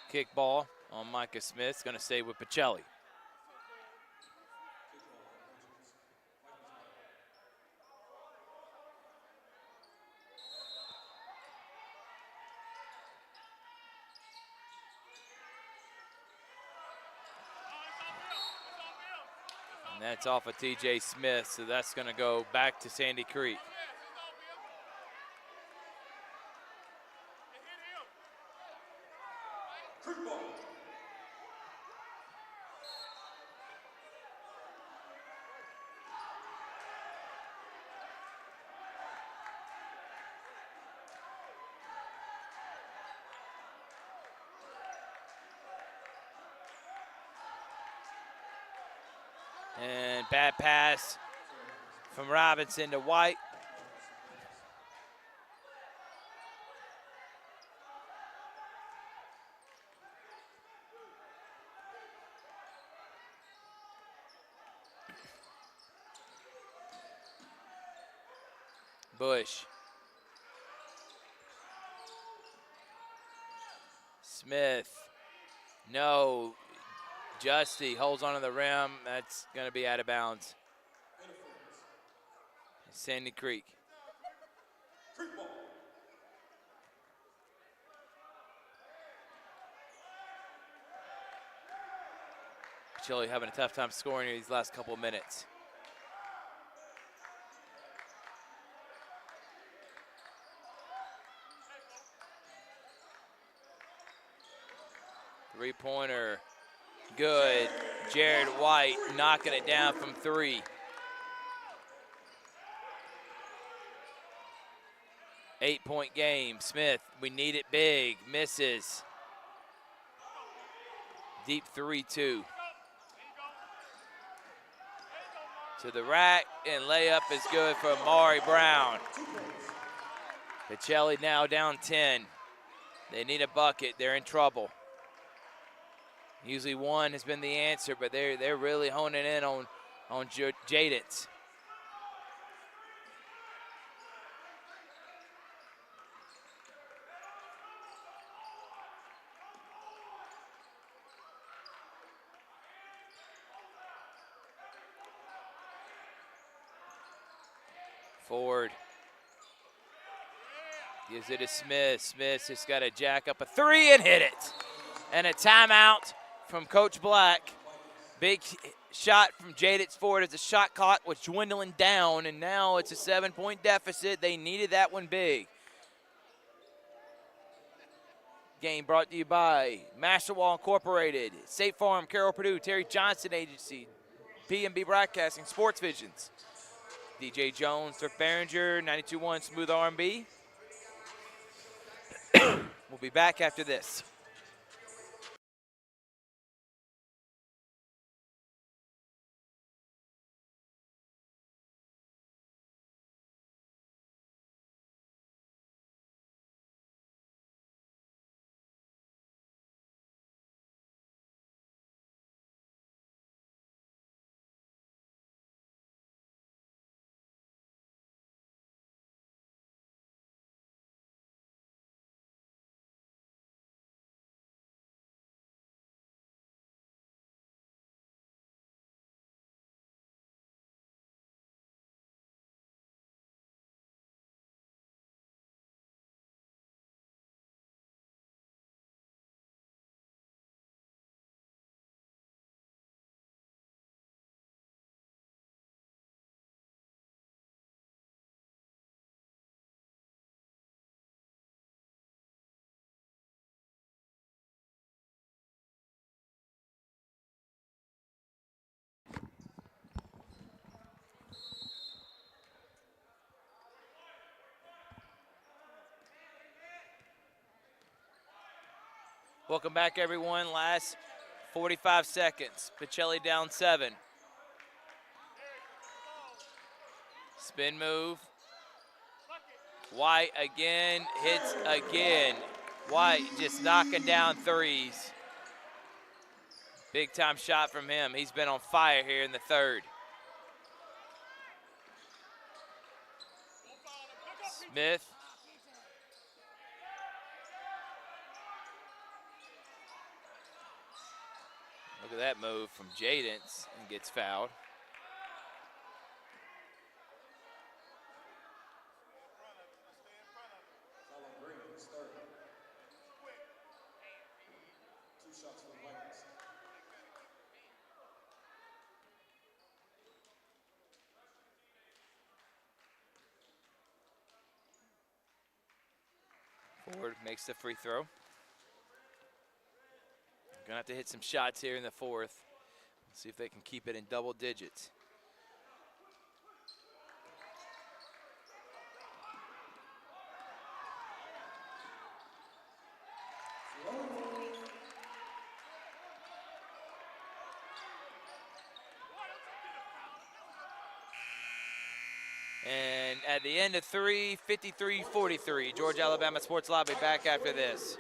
Kick ball on Micah Smith. Going to stay with Pacelli. And that's off of TJ Smith, so that's going to go back to Sandy Creek. And bad pass from Robinson to White. Bush. Smith. No. Justy holds onto the rim. That's going to be out of bounds. Sandy Creek. Chile having a tough time scoring these last couple of minutes. Three-pointer, good. Jared White knocking it down from three. 8-point game. Smith, we need it big. Misses. Deep 3-2. To the rack, and layup is good for Amari Brown. Pacelli now down 10. They need a bucket. They're in trouble. Usually one has been the answer, but they're really honing in on Jadens. Ford gives it to Smith. Smith just got to jack up a three and hit it. And a timeout from Coach Black. Big shot from Jaditz Ford as the shot clock was dwindling down, and now it's a 7-point deficit. They needed that one big. Game brought to you by Masterwall Incorporated, State Farm, Carroll Purdue, Terry Johnson Agency, P&B Broadcasting, Sports Visions, DJ Jones, Thrift Barringer, 92.1 Smooth R&B. We'll be back after this. Welcome back, everyone. Last 45 seconds. Pacelli down 7. Spin move. White again, hits again. White just knocking down threes. Big time shot from him. He's been on fire here in the third. Smith. Look at that move from Jadence and gets fouled. Ford makes the free throw. Gonna have to hit some shots here in the fourth. See if they can keep it in double digits. And at the end of 3, 53-43. Georgia Alabama Sports Lobby back after this.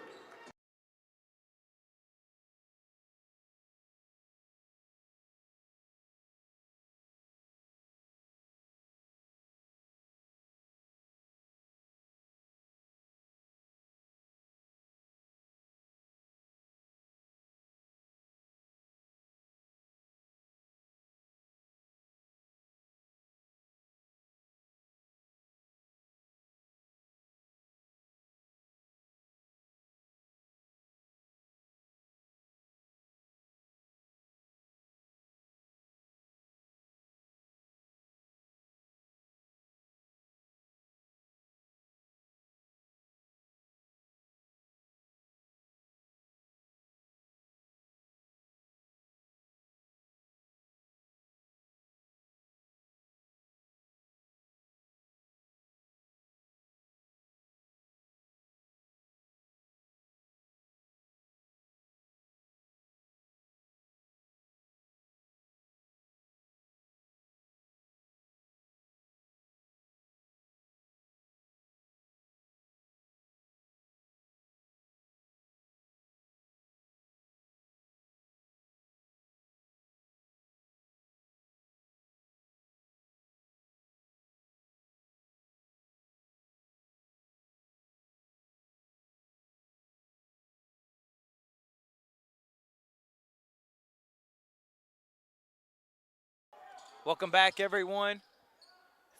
Welcome back, everyone.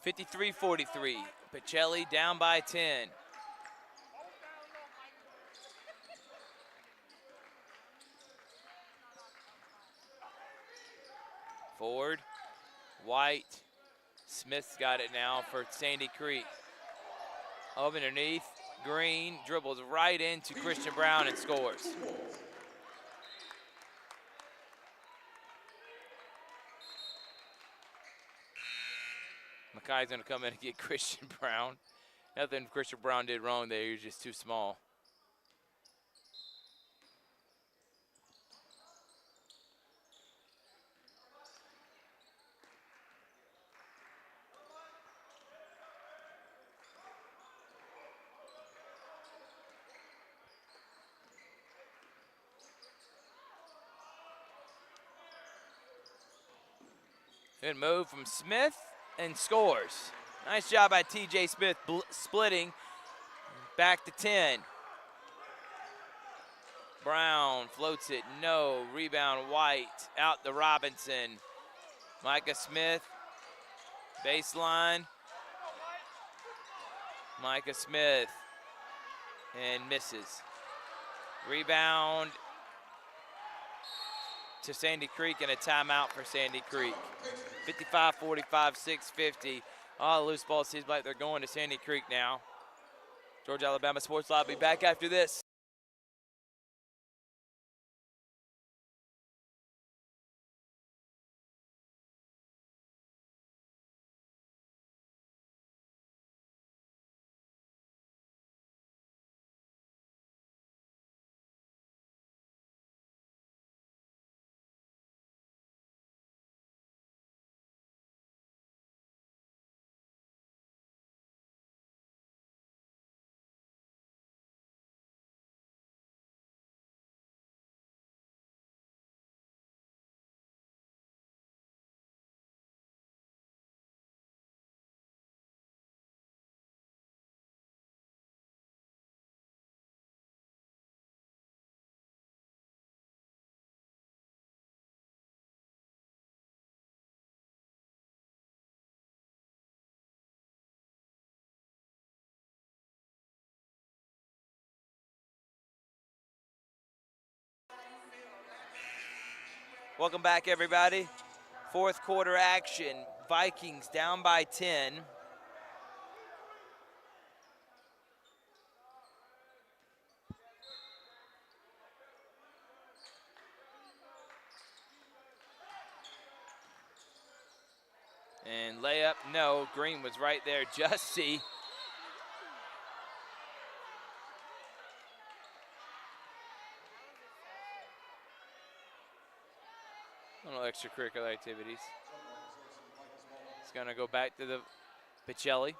53-43. Pacelli down by 10. Forward, White. Smith's got it now for Sandy Creek. Up underneath, Green dribbles right into Christian Brown and scores. Makai's gonna come in and get Christian Brown. Nothing Christian Brown did wrong there, he was just too small. Good move from Smith and scores. Nice job by TJ Smith splitting. Back to 10. Brown floats it, no. Rebound White, out to Robinson. Micah Smith, baseline. Micah Smith, and misses. Rebound to Sandy Creek and a timeout for Sandy Creek. 55-45, 6:50. Oh, the loose ball seems like they're going to Sandy Creek now. Georgia Alabama Sports Live will be back after this. Welcome back, everybody. Fourth quarter action. Vikings down by 10. And layup, no. Green was right there. Justy. Little extracurricular activities. It's going to go back to the Pacelli.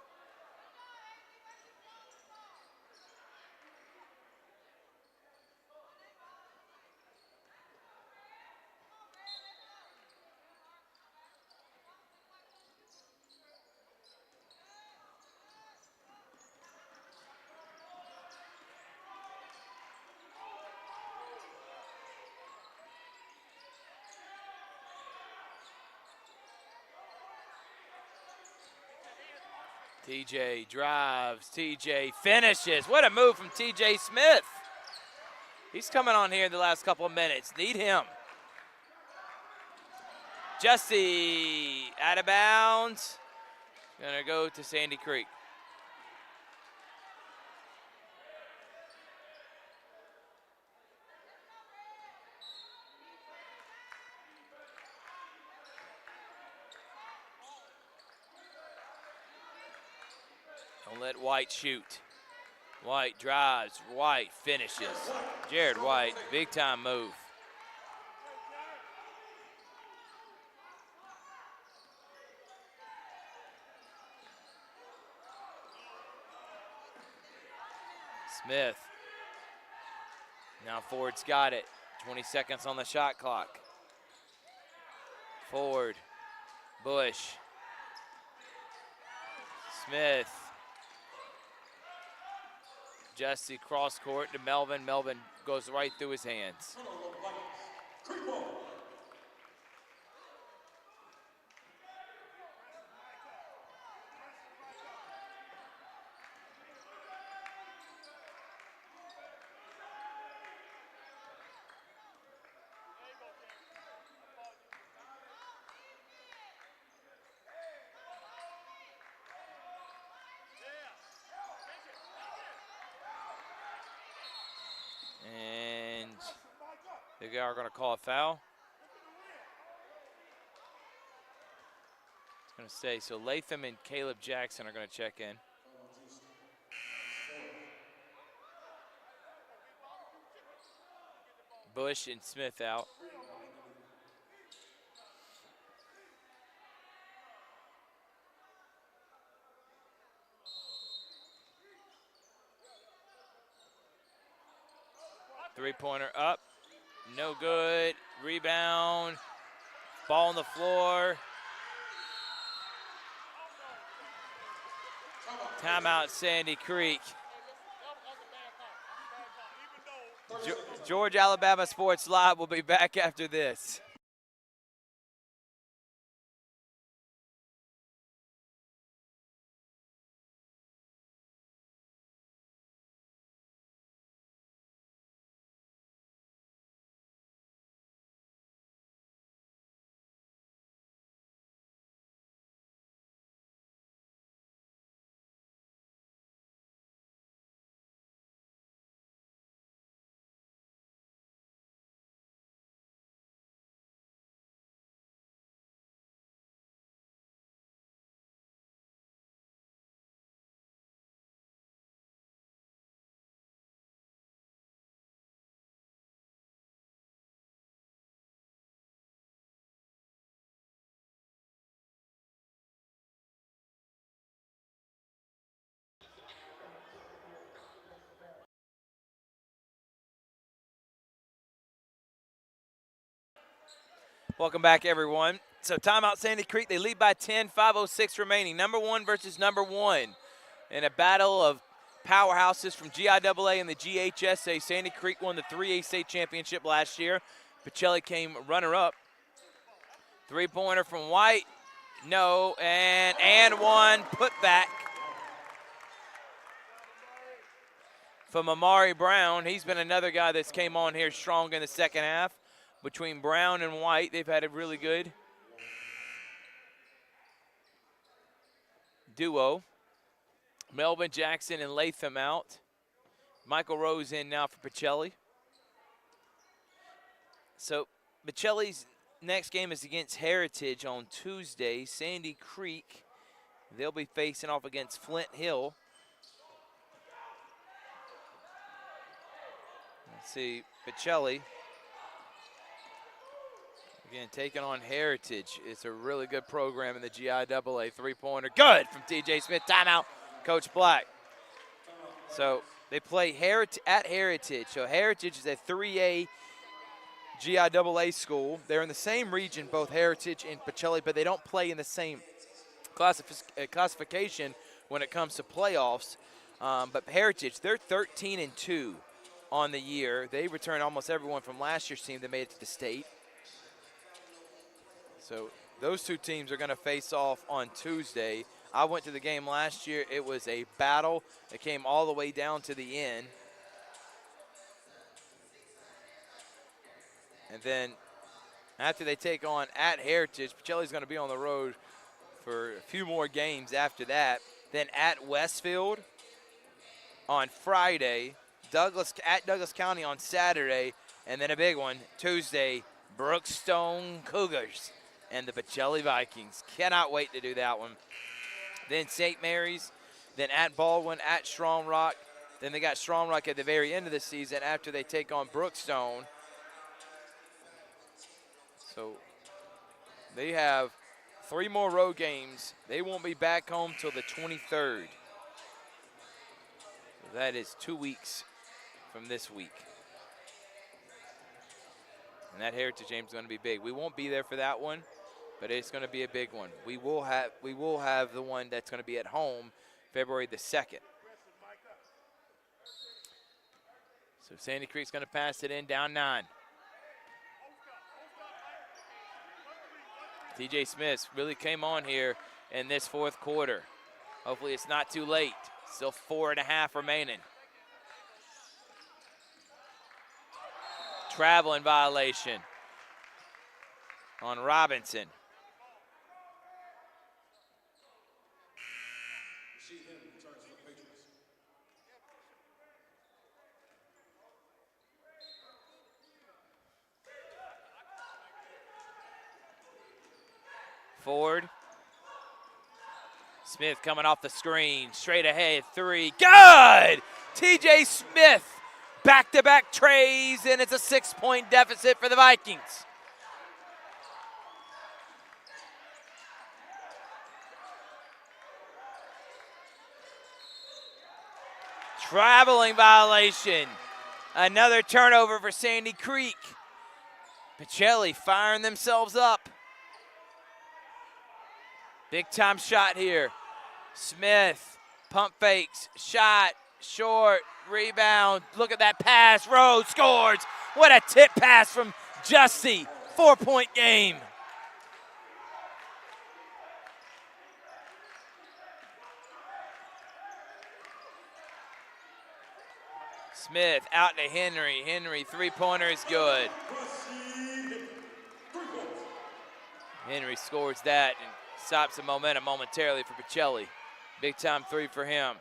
TJ drives, TJ finishes. What a move from TJ Smith. He's coming on here in the last couple of minutes. Need him. Justy out of bounds. Gonna go to Sandy Creek. Don't let White shoot. White drives, White finishes. Jared White, big time move. Smith. Now Ford's got it. 20 seconds on the shot clock. Ford, Bush, Smith. Justy cross court to Melvin. Melvin goes right through his hands. They are going to call a foul. It's going to stay. So Latham and Caleb Jackson are going to check in. Bush and Smith out. Three-pointer up. No good. Rebound. Ball on the floor. Timeout, Sandy Creek. Georgia Alabama Sports Live will be back after this. Welcome back, everyone. So timeout, Sandy Creek. They lead by 10, 5:06 remaining. Number one versus number one in a battle of powerhouses from GIAA and the GHSA. Sandy Creek won the 3A state championship last year. Pacelli came runner-up. Three-pointer from White. No, and one put back from Amari Brown. He's been another guy that's came on here strong in the second half. Between Brown and White, they've had a really good duo. Melvin Jackson and Latham out. Michael Rose in now for Pacelli. So Pacelli's next game is against Heritage on Tuesday. Sandy Creek, they'll be facing off against Flint Hill. Let's see, Pacelli. Again, taking on Heritage. It's a really good program in the GIAA. Three-pointer, good from TJ Smith. Timeout, Coach Black. So they play at Heritage. So Heritage is a 3A GIAA school. They're in the same region, both Heritage and Pacelli, but they don't play in the same classification when it comes to playoffs. But Heritage, they're 13-2 on the year. They return almost everyone from last year's team that made it to the state. So those two teams are going to face off on Tuesday. I went to the game last year. It was a battle. It came all the way down to the end. And then after they take on at Heritage, Pacelli's going to be on the road for a few more games after that. Then at Westfield on Friday, at Douglas County on Saturday, and then a big one, Tuesday, Brookstone Cougars and the Pacelli Vikings. Cannot wait to do that one. Then St. Mary's, then at Baldwin, at Strong Rock. Then they got Strong Rock at the very end of the season after they take on Brookstone. So they have 3 more road games. They won't be back home till the 23rd. That is 2 weeks from this week. And that Heritage game is going to be big. We won't be there for that one, but it's going to be a big one. We will have the one that's going to be at home February the 2nd. So Sandy Creek's going to pass it in, down 9. TJ Smith really came on here in this fourth quarter. Hopefully it's not too late. Still 4.5 remaining. Traveling violation on Robinson. Ford. Smith coming off the screen. Straight ahead, 3. Good! TJ Smith. Back-to-back trays, and it's a 6-point deficit for the Vikings. Traveling violation. Another turnover for Sandy Creek. Pacelli firing themselves up. Big time shot here. Smith, pump fakes, shot, short, rebound. Look at that pass. Rhodes scores. What a tip pass from Justy. 4-point game. Smith out to Henry. Henry, three-pointer is good. Henry scores that and stops the momentum momentarily for Pacelli. Big time 3 for him.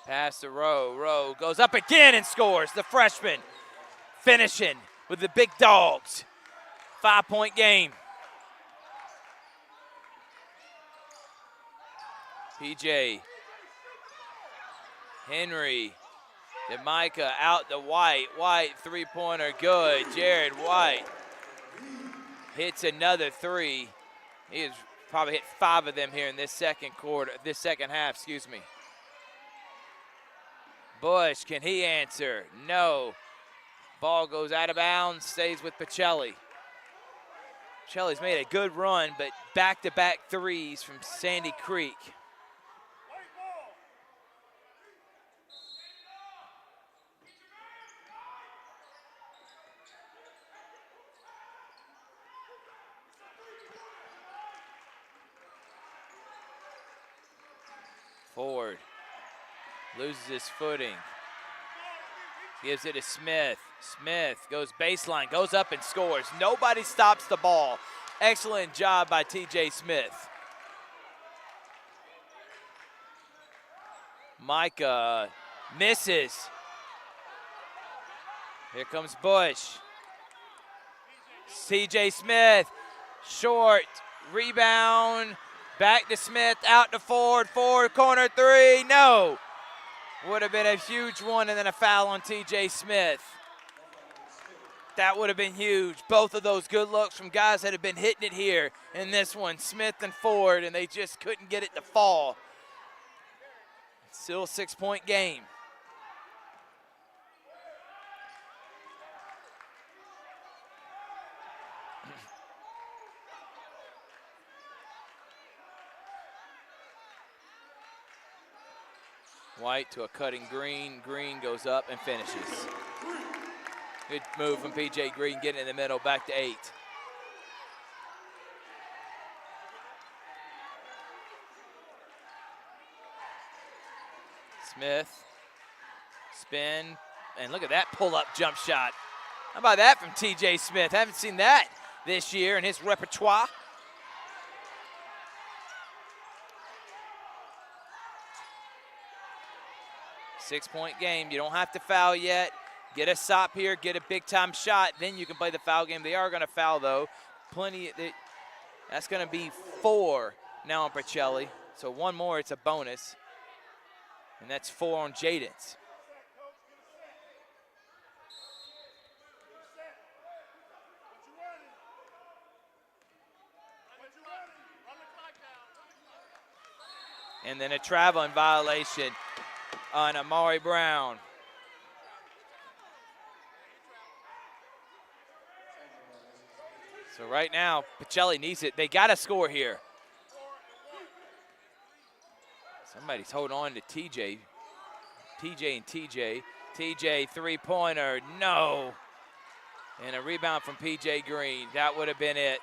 Pass to Rowe. Rowe goes up again and scores. The freshman finishing with the big dogs. 5-point game. PJ. Henry. To Micah, out to White. White, three-pointer, good. Jared White hits another 3. He has probably hit 5 of them here in this second half, excuse me. Bush, can he answer? No. Ball goes out of bounds, stays with Pacelli. Pacelli's made a good run, but back-to-back 3s from Sandy Creek. Ford loses his footing. Gives it to Smith. Smith goes baseline, goes up and scores. Nobody stops the ball. Excellent job by TJ Smith. Micah misses. Here comes Bush. TJ Smith, short, rebound. Back to Smith, out to Ford. Ford, corner 3, no. Would have been a huge one, and then a foul on TJ Smith. That would have been huge. Both of those good looks from guys that have been hitting it here in this one, Smith and Ford, and they just couldn't get it to fall. Still a 6-point game. White to a cutting Green. Green goes up and finishes. Good move from PJ Green, getting in the middle, back to 8. Smith, spin, and look at that pull-up jump shot. How about that from TJ Smith? Haven't seen that this year in his repertoire. Six-point game. You don't have to foul yet. Get a stop here, get a big-time shot, then you can play the foul game. They are going to foul, though. That's going to be 4 now on Pacelli. So one more, it's a bonus. And that's 4 on Jadens. And then a traveling violation on Amari Brown. So right now, Pacelli needs it. They got to score here. Somebody's holding on to TJ. TJ and TJ. TJ, three-pointer, no. And a rebound from PJ Green. That would have been it.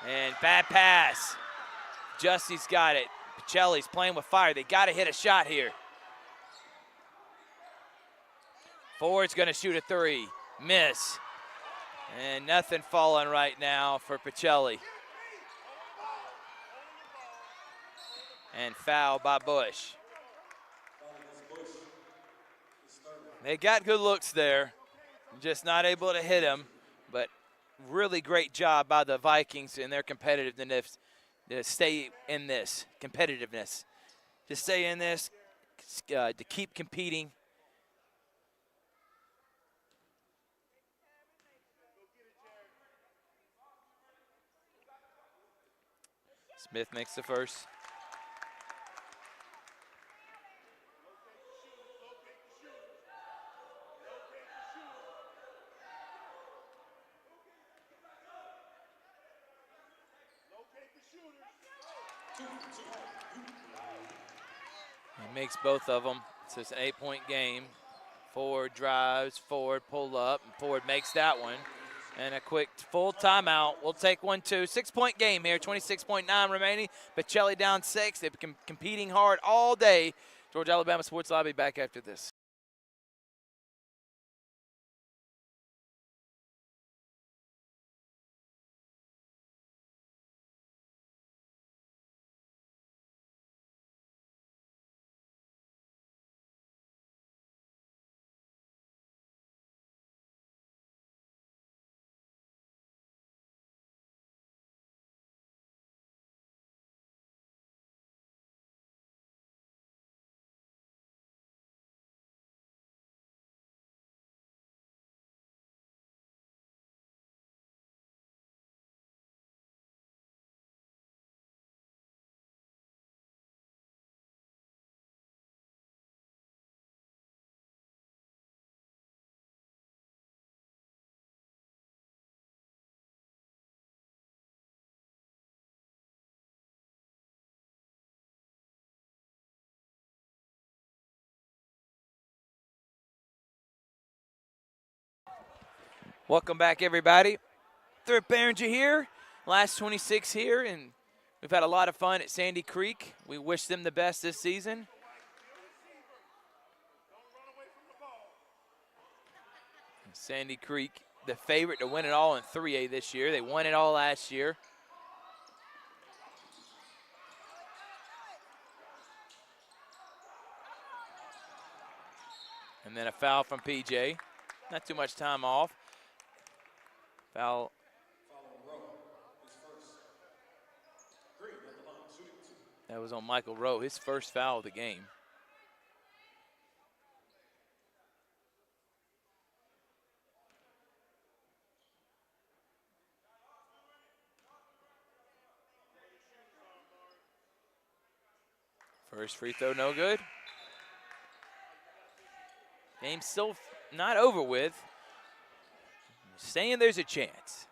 And bad pass. Justy's got it. Pacelli's playing with fire. They got to hit a shot here. Ford's going to shoot a 3. Miss. And nothing falling right now for Pacelli. And foul by Bush. They got good looks there, just not able to hit him, but really great job by the Vikings in their competitiveness to stay in this competitiveness, to stay in this, to keep competing. Smith makes the first. He makes both of them. It's an 8-point game. Ford drives, Ford pull up, and Ford makes that one. And a quick full timeout. We'll take 1-2. 6-point game here, 26.9 remaining. Pacelli down 6. They've been competing hard all day. Georgia Alabama Sports Live will be back after this. Welcome back, everybody. Thrift Barringer here, last 26 here, and we've had a lot of fun at Sandy Creek. We wish them the best this season. Sandy Creek, the favorite to win it all in 3A this year. They won it all last year. And then a foul from PJ. Not too much time off. Foul. That was on Michael Rowe, his first foul of the game. First free throw, no good. Game's still not over with. Saying there's a chance.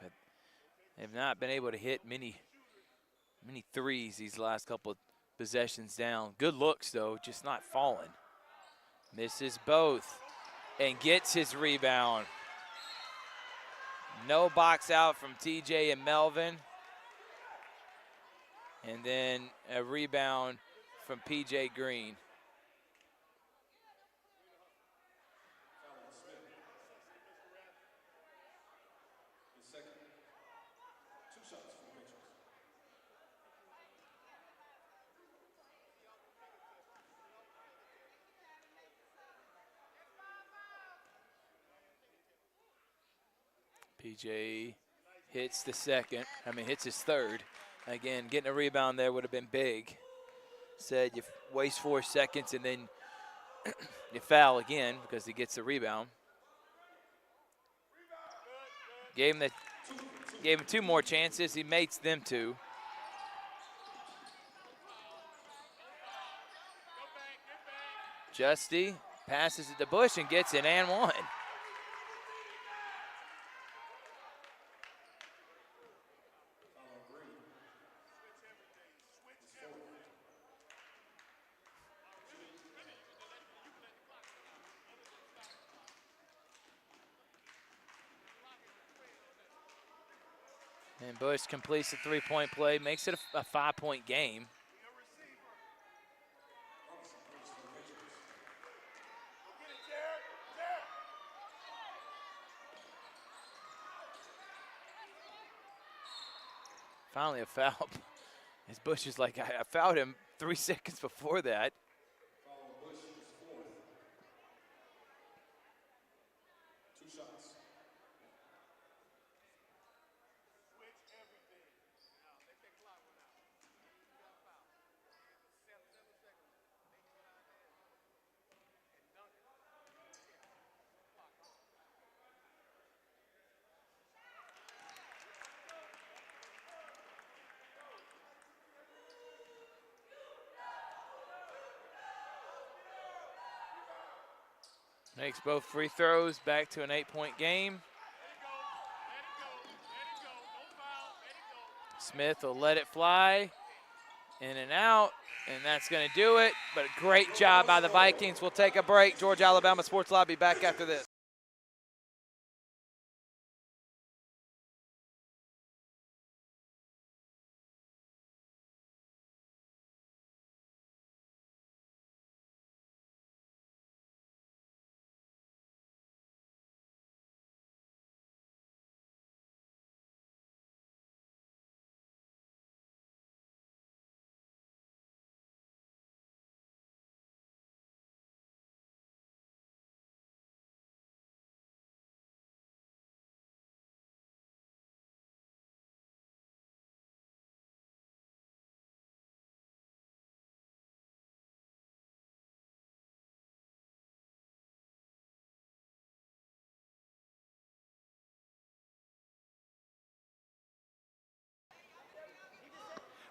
But they've not been able to hit many threes these last couple of possessions down. Good looks, though, just not falling. Misses both and gets his rebound. No box out from TJ and Melvin. And then a rebound from PJ Green. PJ hits the second, hits his third. Again, getting a rebound there would have been big. Said you waste 4 seconds and then you foul again because he gets the rebound. Gave him 2 more chances. He makes them 2. Justy passes it to Bush and gets it and 1. And Bush completes the 3-point play, makes it a 5-point game. Finally a foul. As Bush is like, I fouled him 3 seconds before that. Makes both free throws, back to an 8-point game. Smith will let it fly, in and out, and that's going to do it. But a great job by the Vikings. We'll take a break. Georgia Alabama Sports Live be back after this.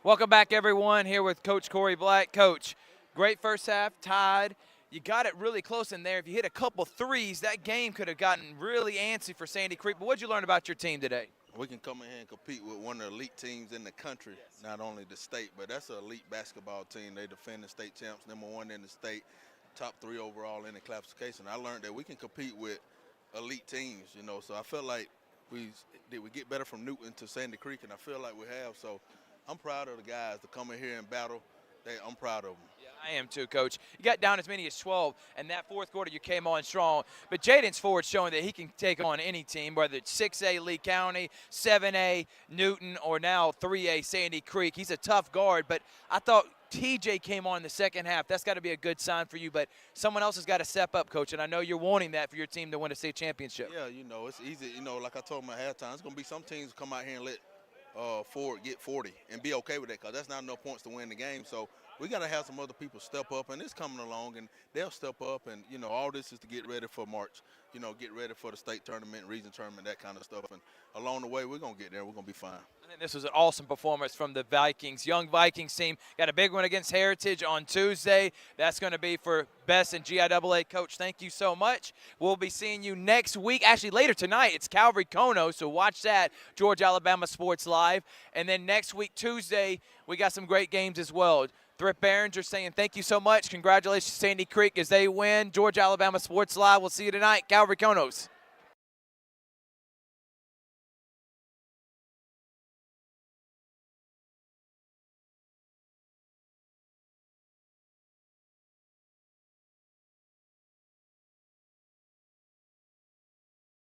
Welcome back, everyone. Here with Coach Corey Black. Coach, great first half, tied. You got it really close in there. If you hit a couple threes, that game could have gotten really antsy for Sandy Creek. But what did you learn about your team today? We can come in here and compete with one of the elite teams in the country, not only the state, but that's an elite basketball team. They defend the state champs, #1 in the state, top 3 overall in the classification. I learned that we can compete with elite teams, you know, so I felt like we get better from Newton to Sandy Creek, and I feel like we have. So I'm proud of the guys to come in here and battle. I'm proud of them. Yeah, I am too, Coach. You got down as many as 12, and that fourth quarter you came on strong. But Jaden's forward showing that he can take on any team, whether it's 6A Lee County, 7A Newton, or now 3A Sandy Creek. He's a tough guard, but I thought TJ came on in the second half. That's got to be a good sign for you, but someone else has got to step up, Coach, and I know you're wanting that for your team to win a state championship. Yeah, you know, it's easy. You know, like I told them at halftime, it's going to be some teams come out here and let Ford get 40 and be okay with that, because that's not enough points to win the game. So we got to have some other people step up, and it's coming along, and they'll step up. And, you know, all this is to get ready for March, you know, get ready for the state tournament, region tournament, that kind of stuff. And along the way, we're going to get there. We're going to be fine. I think this was an awesome performance from the Vikings. Young Vikings team got a big one against Heritage on Tuesday. That's going to be for Best and GIAA. Coach, thank you so much. We'll be seeing you next week. Actually, later tonight, it's Calvary-Cono, so watch that, Georgia Alabama Sports Live. And then next week, Tuesday, we got some great games as well. Thrift Barringer saying thank you so much. Congratulations, Sandy Creek, as they win. Georgia Alabama Sports Live. We'll see you tonight, Calvary-Conos.